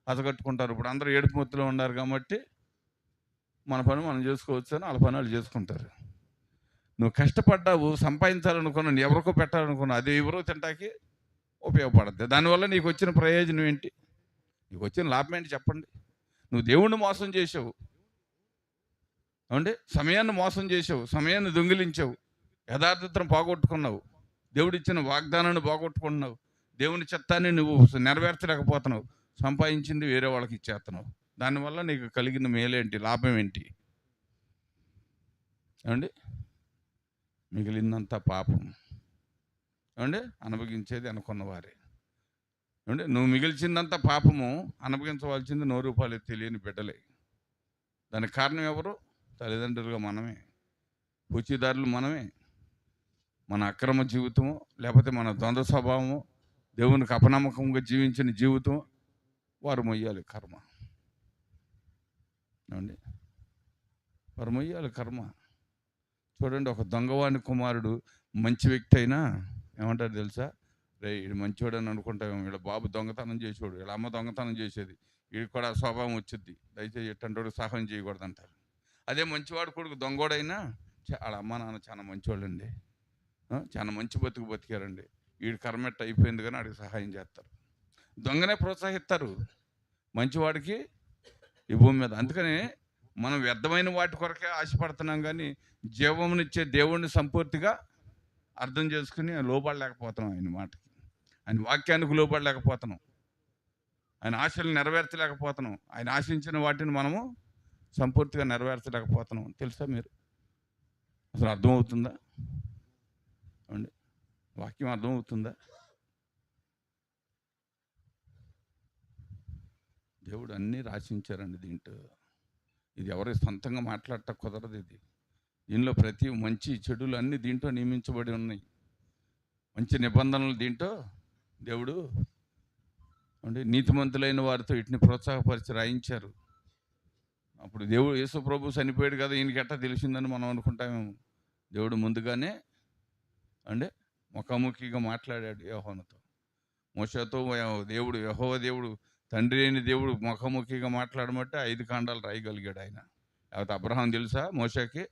అతకట్టుకుంటారు. ఇప్పుడు అందరూ ఏడుపు మొత్తులో ఉన్నారు కాబట్టి మన పని మనం చేసుకోవచ్చు అని వాళ్ళ పని వాళ్ళు చేసుకుంటారు. నువ్వు కష్టపడ్డావు, సంపాదించాలనుకున్నావు, ఎవరికో పెట్టాలనుకున్నావు, అది ఎవరో తింటాకి ఉపయోగపడద్దు. దానివల్ల నీకు వచ్చిన ప్రయోజనం ఏంటి? నీకు వచ్చిన లాభం ఏంటి చెప్పండి? నువ్వు దేవుణ్ణి మోసం చేసావు, సమయాన్ని మోసం చేసావు, సమయాన్ని దొంగిలించావు, యథార్థతను పోగొట్టుకున్నావు, దేవుడిచ్చిన వాగ్దానాన్ని పోగొట్టుకుంటున్నావు, దేవుని చిత్తాన్ని నువ్వు నెరవేర్చలేకపోతున్నావు, సంపాదించింది వేరే వాళ్ళకి ఇచ్చేస్తున్నావు. దానివల్ల నీకు కలిగిన మేలేంటి, లాభం ఏంటి? మిగిలినంత పాపం అనుభవించేది అనుకున్న వారే. నువ్వు మిగిల్చిందంత పాపము, అనుభవించవలసింది 100 రూపాయలు తెలియని బిడ్డలే. దానికి కారణం ఎవరు? తల్లిదండ్రులుగా మనమే, పూచీదారులు మనమే. మన అక్రమ జీవితము, లేకపోతే మన ద్వంద్వ స్వభావము, దేవునికి అపనమ్మకంగా జీవించిన జీవితం వారు మొయ్యాలి కర్మ. వారు మొయ్యాలి కర్మ. చూడండి, ఒక దొంగవాణి కుమారుడు మంచి వ్యక్తి అయినా ఏమంటారు తెలుసా? రే ఇది మంచివాడు అని అనుకుంటాం, వీళ్ళ బాబు దొంగతనం చేసేవాడు, వీళ్ళ అమ్మ దొంగతనం చేసేది, వీడికి కూడా స్వభావం వచ్చింది, దయచేసి ఎట్టంటోడికి సహాయం చేయకూడదు అంటారు. అదే మంచివాడు కొడుకు దొంగోడైనా వాళ్ళ అమ్మ నాన్న చాలా మంచివాళ్ళండి, చాలా మంచి బతికారండి, వీడి కర్మెట్ట అయిపోయింది కానీ వాడికి సహాయం చేస్తారు. దొంగనే ప్రోత్సహిస్తారు మంచివాడికి ఈ భూమి మీద. అందుకని మనం వ్యర్థమైన వాటి కొరకే ఆశపడుతున్నాం కానీ జీవమునిచ్చే దేవుణ్ణి సంపూర్తిగా అర్థం చేసుకుని లోపడలేకపోతున్నాం. ఆయన మాటకి, ఆయన వాక్యానికి లోపడలేకపోతున్నాం, ఆయన ఆశలు నెరవేర్చలేకపోతున్నాం, ఆయన ఆశించిన వాటిని మనము సంపూర్తిగా నెరవేర్చలేకపోతున్నాం. తెలుసా మీరు? అసలు అర్థమవుతుందా అండి? వాక్యం అర్థమవుతుందా? దేవుడు అన్నీ రాసించారండి దీంట్లో. ఇది ఎవరి సొంతంగా మాట్లాడటం కుదరదు. దీనిలో ప్రతి మంచి చెడులు అన్నీ దీంట్లో నియమించబడి ఉన్నాయి. మంచి నిబంధనలు దీంట్లో దేవుడు అంటే నీతిమంతులైన వారితో వీటిని ప్రోత్సాహపరిచి రాయించారు. అప్పుడు దేవుడు యేసు ప్రభు చనిపోయాడు కదా, ఈయనకి ఎట్టా తెలిసిందని మనం అనుకుంటామేమో. దేవుడు ముందుగానే అంటే ముఖాముఖిగా మాట్లాడాడు యోహానుతో, మోషేతో. దేవుడు యెహోవా దేవుడు, తండ్రి అయిన దేవుడు ముఖాముఖిగా మాట్లాడమంటే 5 కాండాలు రాయగలిగాడు ఆయన. లేకపోతే అబ్రహాం తెలుసా మోషేకి?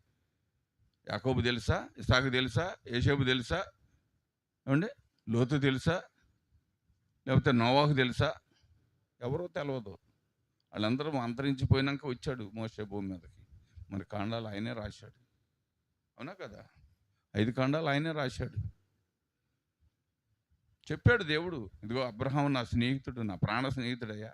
యాకోబు తెలుసా? ఇసాకు తెలుసా? యేషేబు తెలుసా? ఏమండి లోతు తెలుసా? లేకపోతే నోవాహు తెలుసా? ఎవరో తెలియదు. వాళ్ళందరూ అంతరించిపోయినాక వచ్చాడు మోషే భూమి మీదకి. మరి కాండాలు ఆయనే రాశాడు, అవునా కదా? 5 కాండాలు ఆయనే రాశాడు. చెప్పాడు దేవుడు, ఇదిగో అబ్రహాం నా స్నేహితుడు, నా ప్రాణ స్నేహితుడయ్యా,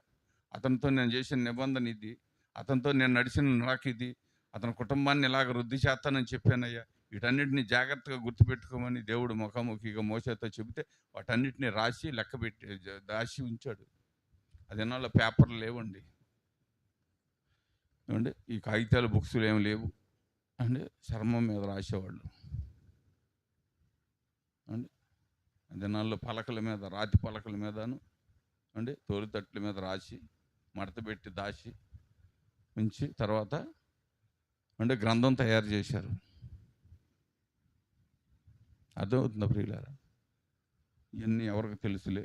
అతనితో నేను చేసిన నిబంధన ఇది, అతనితో నేను నడిచిన నడక ఇది, అతని కుటుంబాన్ని ఇలాగ వృద్ధి చేస్తానని చెప్పానయ్యా. వీటన్నిటిని జాగ్రత్తగా గుర్తుపెట్టుకోమని దేవుడు ముఖాముఖిగా మోసేతో చెబితే వాటన్నిటిని రాసి లెక్కబెట్టి దాచి ఉంచాడు. అది నాలో పేపర్లు లేవండి ఏమండి, ఈ కాగితాలు బుక్స్లు ఏమి లేవు అండి. చర్మం మీద రాసేవాళ్ళు అండి. దినాల్లో పలకల మీద, రాతి పలకల మీదను అండి తోలుతట్ల మీద రాసి మడతపెట్టి దాచి ఉంచి తర్వాత అంటే గ్రంథం తయారు చేశారు. అర్థమవుతుందా ప్రియులారా? ఇవన్నీ ఎవరికి తెలుసులే,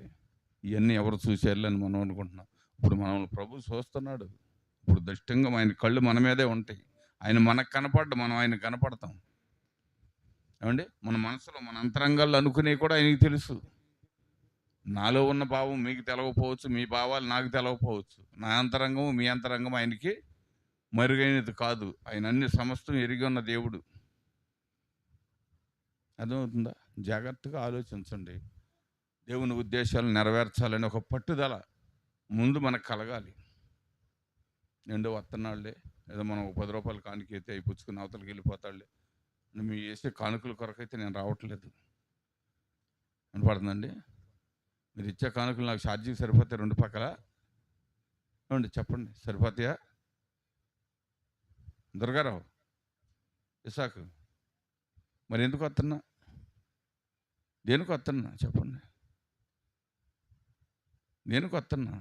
ఇవన్నీ ఎవరు చూశారులే అని మనం అనుకుంటున్నాం. ఇప్పుడు మనల్ని ప్రభు చూస్తున్నాడు. ఇప్పుడు దృష్టంగా ఆయన కళ్ళు మన మీదే ఉంటాయి. ఆయన మనకు కనపడ్డ, మనం ఆయన కనపడతాం. ఏమండి, మన మనసులో మన అంతరంగాల్లో అనుకునే కూడా ఆయనకి తెలుసు. నాలో ఉన్న భావం మీకు తెలవకపోవచ్చు, మీ భావాలు నాకు తెలవకపోవచ్చు. నా అంతరంగము మీ అంతరంగం ఆయనకి మరుగైనది కాదు. ఆయన అన్ని సమస్తం ఎరిగి ఉన్న దేవుడు. అర్థమవుతుందా? జాగ్రత్తగా ఆలోచించండి. దేవుని ఉద్దేశాలు నెరవేర్చాలని ఒక పట్టుదల ముందు మనకు కలగాలి. నిండు వస్తున్నాళ్లే, ఏదో మనం 10 రూపాయలు కానుకైతే అవి పుచ్చుకుని అవతలకి వెళ్ళిపోతాడులే, మీ వేసే కానుకల కొరకైతే నేను రావట్లేదు వినపడుతుందండి. మీరు ఇచ్చే కానుకలు నాకు ఛార్జీకి సరిపోతాయి 2 పక్కల ఏమండి చెప్పండి, సరిపోతాయా? దుర్గారావు, ఇసాకు, మరి ఎందుకు వస్తున్నా, దేనికి వస్తున్నా చెప్పండి, దేనికి వస్తున్నా?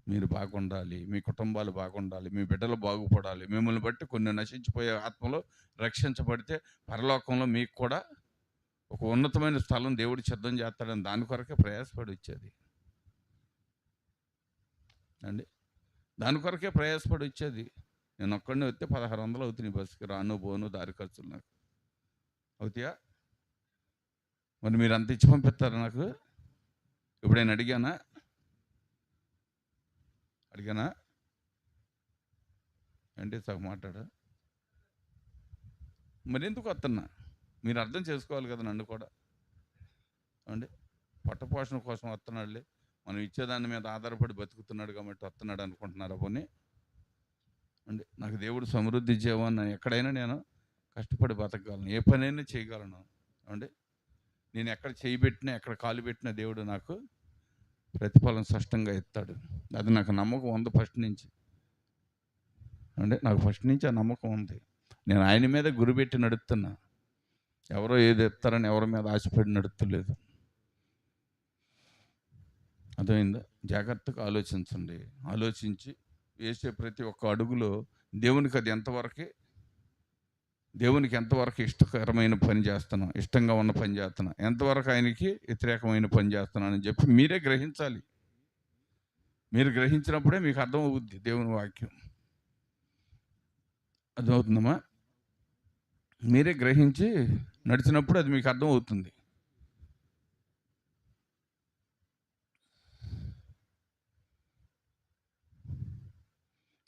మీరు బాగుండాలి, మీ కుటుంబాలు బాగుండాలి, మీ బిడ్డలు బాగుపడాలి. మిమ్మల్ని బట్టి కొన్ని నశించిపోయే ఆత్మలో రక్షించబడితే పరలోకంలో మీకు కూడా ఒక ఉన్నతమైన స్థలం దేవుడు సిద్ధం చేస్తాడని దాని కొరకే ప్రయాసపడి వచ్చేది అండి. దాని కొరకే ప్రయాసపడి వచ్చేది. నేను ఒక్కడిని వస్తే 1600 అవుతుంది బస్సుకి, రాను పోను దారి ఖర్చులు నాకు అవుతాయా? మరి మీరు అంత ఇచ్చి పంపిస్తారా నాకు? ఎప్పుడైనా అడిగానా అంటే సగం మాట్లాడా? మరి ఎందుకు వస్తున్నా? మీరు అర్థం చేసుకోవాలి కదా నన్ను కూడా అండి. పొట్టపోషణ కోసం వస్తున్నాడులే, మనం ఇచ్చేదాని మీద ఆధారపడి బతుకుతున్నాడు కాబట్టి వస్తున్నాడు అనుకుంటున్నారా పోనీ అండి? నాకు దేవుడు సమృద్ధి జీవాన్ని ఎక్కడైనా నేను కష్టపడి బతకగలను, ఏ పనైనా చేయగలను అండి. నేను ఎక్కడ చేయి పెట్టినా, ఎక్కడ కాలు పెట్టినా దేవుడు నాకు ప్రతిఫలం స్పష్టంగా ఇస్తాడు. అది నాకు నమ్మకం ఉంది ఫస్ట్ నుంచి అంటే, నాకు ఫస్ట్ నుంచి ఆ నమ్మకం ఉంది. నేను ఆయన మీద గురిపెట్టి నడుస్తున్నా, ఎవరో ఏది ఎత్తారని ఎవరి మీద ఆశపడి నడుస్తలేదు. అర్థమైందా? జాగ్రత్తగా ఆలోచించండి. ఆలోచించి వేసే ప్రతి ఒక్క అడుగులో దేవునికి అది ఎంతవరకు ఇష్టకరమైన పని చేస్తున్నాం, ఇష్టంగా ఉన్న పని చేస్తున్నాం, ఎంతవరకు ఆయనకి వ్యతిరేకమైన పని చేస్తున్నానని చెప్పి మీరే గ్రహించాలి. మీరు గ్రహించినప్పుడే మీకు అర్థం అవుద్ది దేవుని వాక్యం. అర్థమవుతుందమ్మా? మీరే గ్రహించి నడిచినప్పుడు అది మీకు అర్థం అవుతుంది.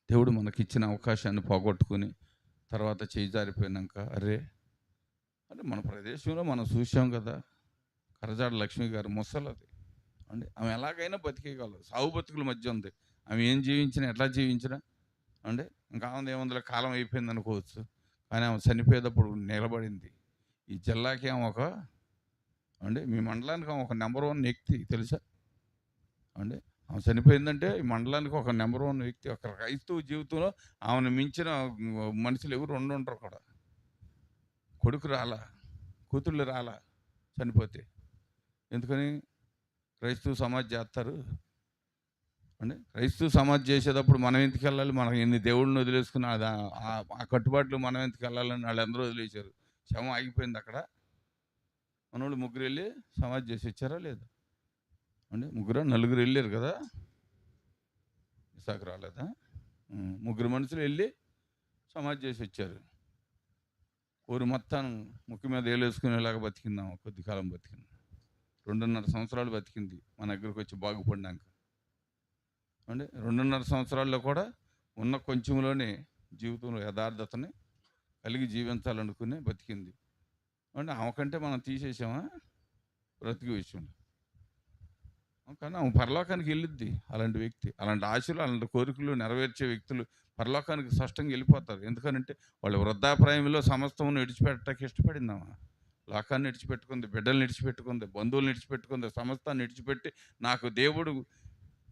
దేవుడు మనకిచ్చిన అవకాశాన్ని పోగొట్టుకుని తర్వాత చేయి జారిపోయినాక అరే అంటే మన ప్రదేశంలో మనం చూసాం కదా, కరజాడ లక్ష్మి గారు ముసలది అంటే ఆమె ఎలాగైనా బతికేయగలదు, సాగు బతుకుల మధ్య ఉంది. ఆమె ఏం జీవించినా ఎట్లా జీవించినా అంటే ఇంకా ఆమె ఏముందిలే కాలం అయిపోయింది అనుకోవచ్చు, కానీ ఆమె చనిపోయేటప్పుడు నిలబడింది. ఈ జిల్లాకి ఆమె ఒక అంటే మీ మండలానికి ఆమె ఒక నెంబర్ 1 వ్యక్తి తెలుసా అంటే. ఆమె చనిపోయిందంటే ఈ మండలానికి ఒక నెంబర్ 1 వ్యక్తి. ఒక క్రైస్తవ జీవితంలో ఆమెను మించిన మనుషులు ఎవరు ఉండరు కూడా. కొడుకు రాలా, కూతుళ్ళు రాలా చనిపోతే. ఎందుకని? క్రైస్తవ సమాజ్ చేస్తారు అంటే. క్రైస్తవ సమాజ్ చేసేటప్పుడు మనం ఎందుకు వెళ్ళాలి? మనం ఎన్ని దేవుళ్ళని వదిలేసుకుని ఆ కట్టుబాట్లు మనం ఎందుకు వెళ్ళాలని వాళ్ళందరూ వదిలేశారు. శవం ఆగిపోయింది అక్కడ. మనోళ్ళు 3 వెళ్ళి సమాజ్ చేసి వచ్చారా లేదా అంటే? 4 వెళ్ళారు కదా, ఇసాకు రాలేదా? 3 మనుషులు వెళ్ళి సమాజ్ చేసి వచ్చారు. ఊరు మొత్తం ముక్కు మీద వేలేసుకునేలాగా బతికిందాం. కొద్ది కాలం బతికింది, 2.5 సంవత్సరాలు బతికింది మన దగ్గరకు వచ్చి బాగుపడినాక. అంటే 2.5 సంవత్సరాల్లో కూడా ఉన్న కొంచెంలోనే జీవితంలో యథార్థతని కలిగి జీవించాలనుకుని బతికింది. అంటే ఆమెకంటే మనం తీసేసామా బ్రతికి విషయంలో? కానీ ఆమె పరలోకానికి వెళ్ళిద్ది. అలాంటి వ్యక్తి, అలాంటి ఆశలు, అలాంటి కోరికలు నెరవేర్చే వ్యక్తులు పరలోకానికి స్పష్టంగా వెళ్ళిపోతారు. ఎందుకంటే వాళ్ళు వృద్ధాప్రాయంలో సమస్తమును విడిచిపెట్టడానికి ఇష్టపడిందామా? లోకాన్ని విడిచిపెట్టుకుంది, బిడ్డల్ని విడిచిపెట్టుకుంది, బంధువులను విడిచిపెట్టుకుంది, సమస్తాన్ని విడిచిపెట్టి నాకు దేవుడు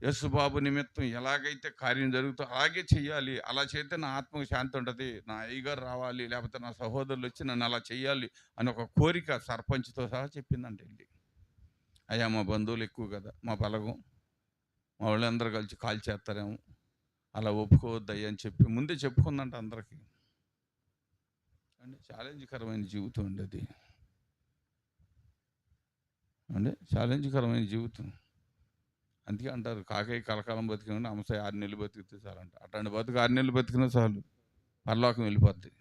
యేసుబాబు నిమిత్తం ఎలాగైతే కార్యం జరుగుతుందో అలాగే చెయ్యాలి, అలా చేస్తే నా ఆత్మకు శాంతి ఉంటుంది, నా అయ్యగారు రావాలి, లేకపోతే నా సహోదరులు వచ్చి నన్ను అలా చెయ్యాలి అని ఒక కోరిక సర్పంచ్తో సహా చెప్పిందంటే వెళ్ళి. అయ్యా మా బంధువులు ఎక్కువ కదా, మా బలగం, మా వాళ్ళందరూ కలిసి కాల్ చేస్తారేమో, అలా ఒప్పుకోవద్దు అయ్యా అని చెప్పి ముందే చెప్పుకుందంట అందరికీ. అంటే ఛాలెంజ్కరమైన జీవితం అండి అది. అంటే ఛాలెంజ్కరమైన జీవితం. అందుకే అంటారు కాకయ్య కలకాలం బతికిన అంశాయి 6 నెలలు బతికితే చాలంట. అట్లాంటి బతుకు 6 నెలలు బతికినా చాలు, పరలోకం వెళ్ళిపోద్ది.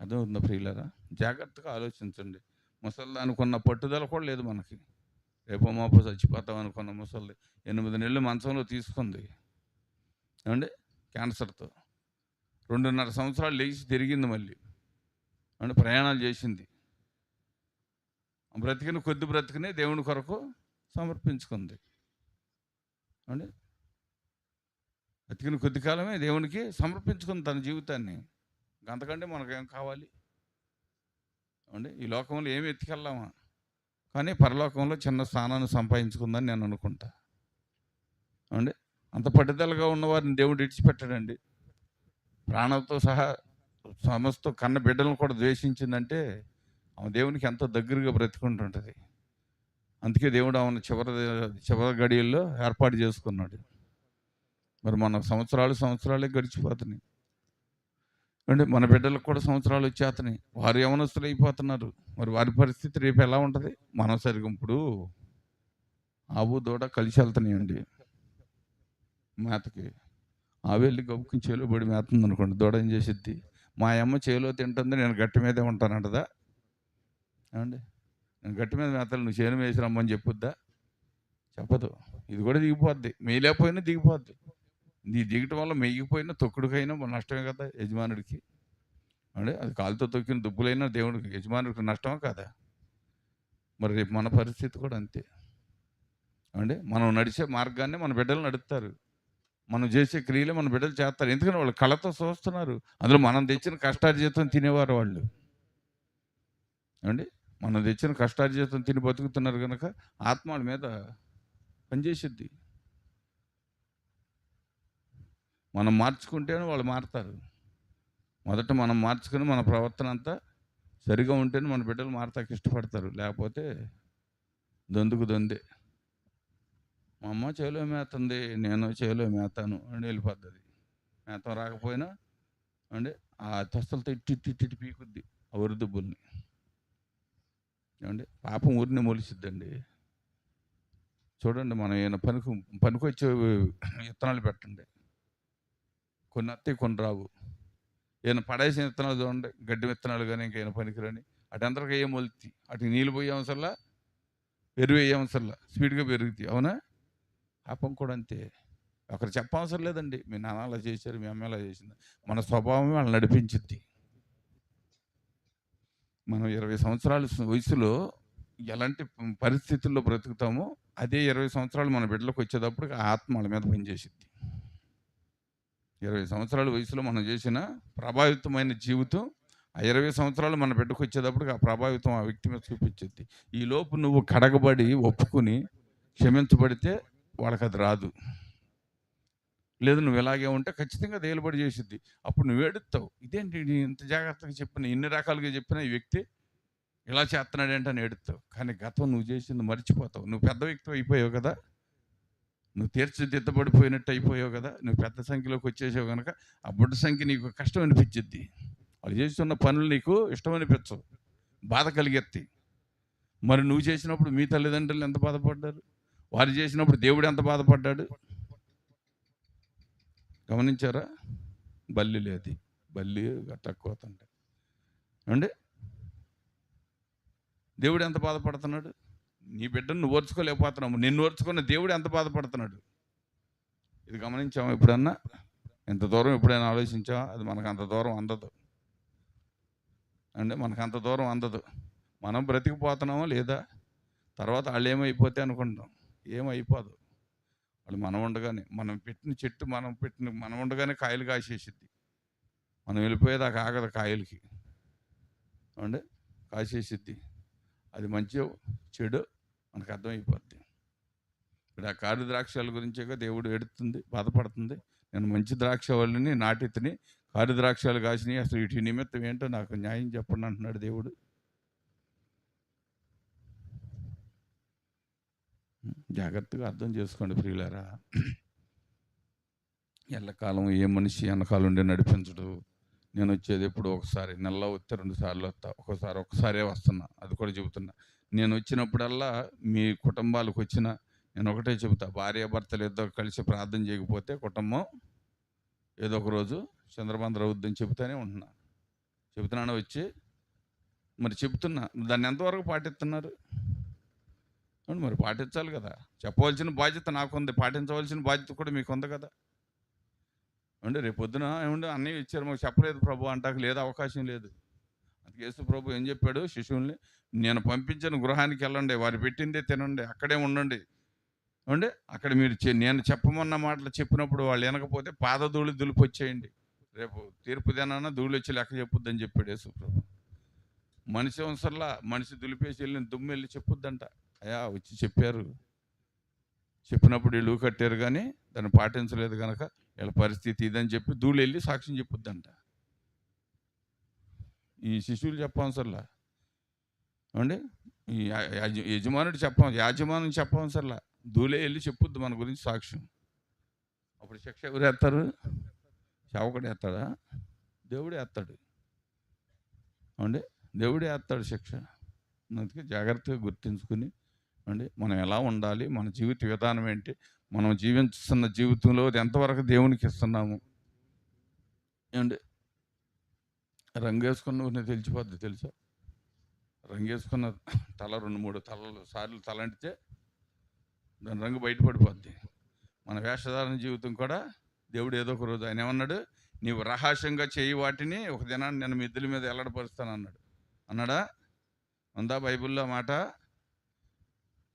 అర్థమవుతుందా ప్రియులారా? జాగ్రత్తగా ఆలోచించండి. ముసలి అనుకున్న పట్టుదల కూడా లేదు మనకి. రేపో మాపో చచ్చిపోతాం అనుకున్న ముసలి 8 నెలలు మంచంలో తీసుకుంది ఏమండి క్యాన్సర్తో. 2.5 సంవత్సరాలు లేచి తిరిగింది మళ్ళీ అంటే ప్రయాణాలు చేసింది. బ్రతికిన కొద్ది బ్రతికినే దేవుని కొరకు సమర్పించుకుంది అంటే. బ్రతికిన కొద్ది కాలమే దేవునికి సమర్పించుకుంది తన జీవితాన్ని. అంతకంటే మనకేం కావాలి అంటే? ఈ లోకంలో ఏమి ఎత్తుకెళ్ళామా, కానీ పరలోకంలో చిన్న స్థానాన్ని సంపాదించుకుందని నేను అనుకుంటా అంటే. అంత పట్టుదలగా ఉన్నవారిని దేవుడు విడిచిపెట్టాడండి. ప్రాణంతో సహా సమస్త కన్న బిడ్డలను కూడా ద్వేషించిందంటే ఆమె దేవునికి ఎంతో దగ్గరగా బ్రతికుంటుంటుంది. అందుకే దేవుడు ఆమెను చివరి గడియల్లో ఏర్పాటు చేసుకున్నాడు. మరి మన సంవత్సరాలే గడిచిపోతున్నాయి అంటే. మన బిడ్డలకు కూడా సంవత్సరాలు వచ్చేస్తున్నాయి, వారు యవనస్తులు అయిపోతున్నారు. మరి వారి పరిస్థితి రేపు ఎలా ఉంటుంది? మనం సరిగ్గా ఇప్పుడు ఆవు దూడ కలిసి వెళ్తున్నాయండి మేతకి. ఆవేళ్ళి గబుక్కుని చేలో పడి మేతుంది అనుకోండి, దూడ ఏం చేసిద్ది? మా అమ్మ చేలో తింటుంది, నేను గట్టి మీదే ఉంటానంటదా ఏమండి? నేను గట్టి మీద మేతలు, నువ్వు చేను వేసి రమ్మని చెప్పుద్దా? చెప్పదు. ఇది కూడా దిగిపోద్ది, మేయలేకపోయినా దిగిపోద్ది. నీ దిగటం వల్ల మెయ్యిపోయినా తొక్కుడికైనా నష్టమే కదా యజమానుడికి అంటే. అది కాలుతో తొక్కిన దుబ్బులైనా దేవుడికి యజమానుడికి నష్టమే కదా. మరి రేపు మన పరిస్థితి కూడా అంతే అంటే. మనం నడిచే మార్గాన్ని మన బిడ్డలు నడుపుతారు, మనం చేసే క్రియలు మన బిడ్డలు చేస్తారు. ఎందుకంటే వాళ్ళు కళ్ళతో చూస్తున్నారు. అందులో మనం తెచ్చిన కష్టార్జితం తినేవారు వాళ్ళు అండి. మనం తెచ్చిన కష్టార్జితం తిని బతుకుతున్నారు కనుక ఆత్మ వాళ్ళ మీద పనిచేసిద్ది. మనం మార్చుకుంటేనే వాళ్ళు మారుతారు. మొదట మనం మార్చుకుని మన ప్రవర్తన అంతా సరిగా ఉంటేనే మన బిడ్డలు మారతాకి ఇష్టపడతారు. లేకపోతే దొందే. మా అమ్మ చేలో మేతుంది, నేను చేలో మేతాను అని వెళ్ళిపోద్ది. మేతం రాకపోయినా అంటే ఆ తస్తలతో ఇట్టి పీకుద్ది ఆ ఉరిదుబ్బుల్ని ఏమండి. పాపం ఊరిని మొలిసిద్దండి. చూడండి, మనం ఏమైనా పనికొచ్చే విత్తనాలు పెట్టండి, కొన్ని వస్తాయి కొన్ని రావు. ఏమైనా పడేసిన విత్తనాలు చూడండి, గడ్డి విత్తనాలు కానీ ఇంకేమైనా పనికిరాని, అటంతరకు ఏం మొలుతాయి, అటు నీళ్ళు పోయే అవసరంలా, ఎరువు వేయే అవసరంలా, స్పీడ్గా పెరుగుతాయి. అవునా? పాపం కూడా అంతే. ఒకరు చెప్పవసరం లేదండి, మీ నాన్న అలా చేశారు, మీ అమ్మ అలా చేసింది. మన స్వభావమే వాళ్ళని నడిపించుద్ది. మనం 20 సంవత్సరాల వయసులో ఎలాంటి పరిస్థితుల్లో బ్రతుకుతామో అదే 20 సంవత్సరాలు మన బిడ్డలకు వచ్చేటప్పుడు ఆ ఆత్మ వాళ్ళ మీద పనిచేసిద్ది. 20 సంవత్సరాల వయసులో మనం చేసిన ప్రభావితమైన జీవితం ఆ 20 సంవత్సరాలు మన బిడ్డకు వచ్చేటప్పుడు ఆ ప్రభావితం ఆ వ్యక్తి మీద చూపించింది. ఈ లోపు నువ్వు కడగబడి ఒప్పుకుని క్షమించబడితే వాళ్ళకి అది రాదు. లేదు నువ్వు ఇలాగే ఉంటే ఖచ్చితంగా దేలుబడి చేసిద్ది. అప్పుడు నువ్వు ఏడుస్తావు, ఇదేంటి ఇంత జాగ్రత్తగా చెప్పిన, ఇన్ని రకాలుగా చెప్పిన ఈ వ్యక్తి ఇలా చేస్తున్నాడు ఏంటని ఏడుస్తావు. కానీ గతం నువ్వు చేసింది మర్చిపోతావు. నువ్వు పెద్ద వ్యక్తి అయిపోయావు కదా, నువ్వు తీర్చిదిద్దబడిపోయినట్టు అయిపోయావు కదా, నువ్వు పెద్ద సంఖ్యలోకి వచ్చేసావు కనుక ఆ బుడ్డ సంఖ్య నీకు కష్టం అనిపించిద్ది. వాళ్ళు చేస్తున్న పనులు నీకు ఇష్టం అనిపించవు, బాధ కలిగెత్తి. మరి నువ్వు చేసినప్పుడు మీ తల్లిదండ్రులు ఎంత బాధపడ్డారు, వారు చేసినప్పుడు దేవుడు ఎంత బాధపడ్డాడు గమనించారా? బల్లి లేదు, బల్లి తక్కువ తండ్రి అండి. దేవుడు ఎంత బాధపడుతున్నాడు, నీ బిడ్డను నువ్వు ఓర్చుకోలేకపోతున్నావు, నిన్ను ఓర్చుకున్న దేవుడు ఎంత బాధపడుతున్నాడు. ఇది గమనించాము ఎప్పుడన్నా? ఎంత దూరం ఎప్పుడైనా ఆలోచించావా? అది మనకు అంత దూరం అందదు అంటే, మనకు అంత దూరం అందదు. మనం బ్రతికిపోతున్నామో లేదా, తర్వాత వాళ్ళు ఏమైపోతే అనుకుంటాం, ఏమైపోదు. వాళ్ళు మనం ఉండగానే, మనం పెట్టిన చెట్టు మనం ఉండగానే కాయలు కాసేసిద్ది. మనం వెళ్ళిపోయేదాకా ఆగదు కాయలకి అంటే కాసేసిద్ది. అది మంచి చెడు మనకు అర్థమైపోద్ది. ఇప్పుడు ఆ కారు ద్రాక్షల గురించేగా దేవుడు ఎడుతుంది, బాధపడుతుంది. నేను మంచి ద్రాక్ష వాళ్ళని నాటితిని, కారు ద్రాక్షలు కాసినాయి, అసలు వీటి నిమిత్తం ఏంటో నాకు న్యాయం చెప్పండి అంటున్నాడు దేవుడు. జాగ్రత్తగా అర్థం చేసుకోండి ప్రియులారా. ఎల్లకాలం ఏ మనిషి వెనకాల ఉండి నడిపించడు. నేను వచ్చేది ఎప్పుడు ఒకసారి, నెలలో వస్తే 2 సార్లు వస్తా, ఒక్కసారే వస్తున్నా, అది కూడా చెబుతున్నా. నేను వచ్చినప్పుడల్లా మీ కుటుంబాలకు వచ్చిన నేను ఒకటే చెబుతా, భార్యాభర్తలు ఇద్దరు కలిసి ప్రార్థన చేయకపోతే కుటుంబం ఏదో ఒక రోజు చంద్రబంధ అవుద్దని చెబుతానే చెబుతున్నాను వచ్చి. మరి చెబుతున్నా, దాన్ని ఎంతవరకు పాటిస్తున్నారు? మరి పాటించాలి కదా, చెప్పవలసిన బాధ్యత నాకుంది, పాటించవలసిన బాధ్యత కూడా మీకు ఉంది కదా అంటే. రేపు పొద్దున ఏమంటే అన్నయ్య ఇచ్చారు మాకు చెప్పలేదు ప్రభు అంటాక లేదు, అవకాశం లేదు. అందుకే యేసు ప్రభు ఏం చెప్పాడు శిశువుల్ని, నేను పంపించిన గృహానికి వెళ్ళండి, వారు పెట్టిందే తినండి, అక్కడే ఉండండి అంటే. అక్కడ మీరు నేను చెప్పమన్న మాటలు చెప్పినప్పుడు వాళ్ళు వినకపోతే పాదధూళి దులిపొచ్చేయండి, రేపు తీర్పు దినాన ధూళి వచ్చి లెక్క చెప్పుద్దని చెప్పాడు యేసు ప్రభు. మనిషి అవసరంలా, మనిషి దులిపేసి వెళ్ళిన దుమ్ము వెళ్ళి చెప్పుద్దంట. అయ్యా వచ్చి చెప్పారు, చెప్పినప్పుడు వీళ్ళు కట్టారు కానీ దాన్ని పాటించలేదు కనుక వీళ్ళ పరిస్థితి ఇదని చెప్పి ధూళి వెళ్ళి సాక్ష్యం చెప్పుద్దంట. ఈ శిశువులు చెప్పవసరలా అండి, ఈ యజమానుడు యాజమానుడు చెప్పవసరలా, ధూళే వెళ్ళి చెప్పుద్ది మన గురించి సాక్ష్యం. అప్పుడు శిక్ష ఎవరు వేస్తారు? సేవకుడు వేస్తాడా? దేవుడే వేస్తాడు అండి, దేవుడే వేస్తాడు శిక్ష. అందుకే జాగ్రత్తగా గుర్తుంచుకుని అండి, మనం ఎలా ఉండాలి, మన జీవిత విధానం ఏంటి, మనం జీవిస్తున్న జీవితంలో ఎంతవరకు దేవునికి ఇస్తున్నాము అండి. రంగు వేసుకున్న తెలిసిపోద్ది తెలుసా? రంగు వేసుకున్న తల 2-3 సార్లు తలంటితే దాని రంగు బయటపడిపోద్ది. మన వేషధారణ జీవితం కూడా దేవుడు ఏదో ఒక రోజు ఆయన ఏమన్నాడు, నీవు రహస్యంగా చేయి వాటిని ఒక దినాన్ని నేను మిద్దెల మీద ఎల్లడపరుస్తాను అన్నాడా? ఉందా బైబిల్లో మాట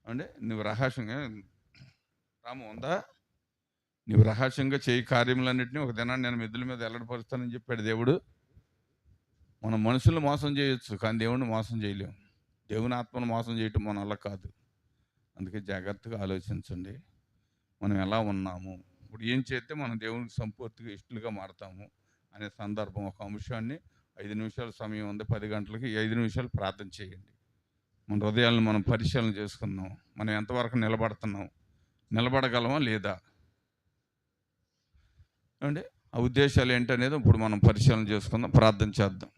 అంటే? నువ్వు రహస్యంగా రాము ఉందా? నువ్వు రహస్యంగా చేయి కార్యములన్నింటినీ ఒక దినాన్ని నేను మిద్దెల మీద ఎల్లడపరుస్తానని చెప్పాడు దేవుడు. మనం మనుషులను మోసం చేయొచ్చు కానీ దేవుడిని మోసం చేయలేము. దేవుని ఆత్మను మోసం చేయటం మన వల్ల కాదు. అందుకే జాగ్రత్తగా ఆలోచించండి, మనం ఎలా ఉన్నాము, ఇప్పుడు ఏం చేస్తే మనం దేవునికి సంపూర్తిగా ఇష్టలుగా మారుతాము అనే సందర్భం. ఒక అంశాన్ని 5 నిమిషాల సమయం ఉంది, 10 గంటలకి 5 నిమిషాలు ప్రార్థన చేయండి. మన హృదయాలను మనం పరిశీలన చేసుకుందాం, మనం ఎంతవరకు నిలబడగలమా లేదా అంటే ఆ ఉద్దేశాలు ఏంటనేది ఇప్పుడు మనం పరిశీలన చేసుకుందాం, ప్రార్థన చేద్దాం.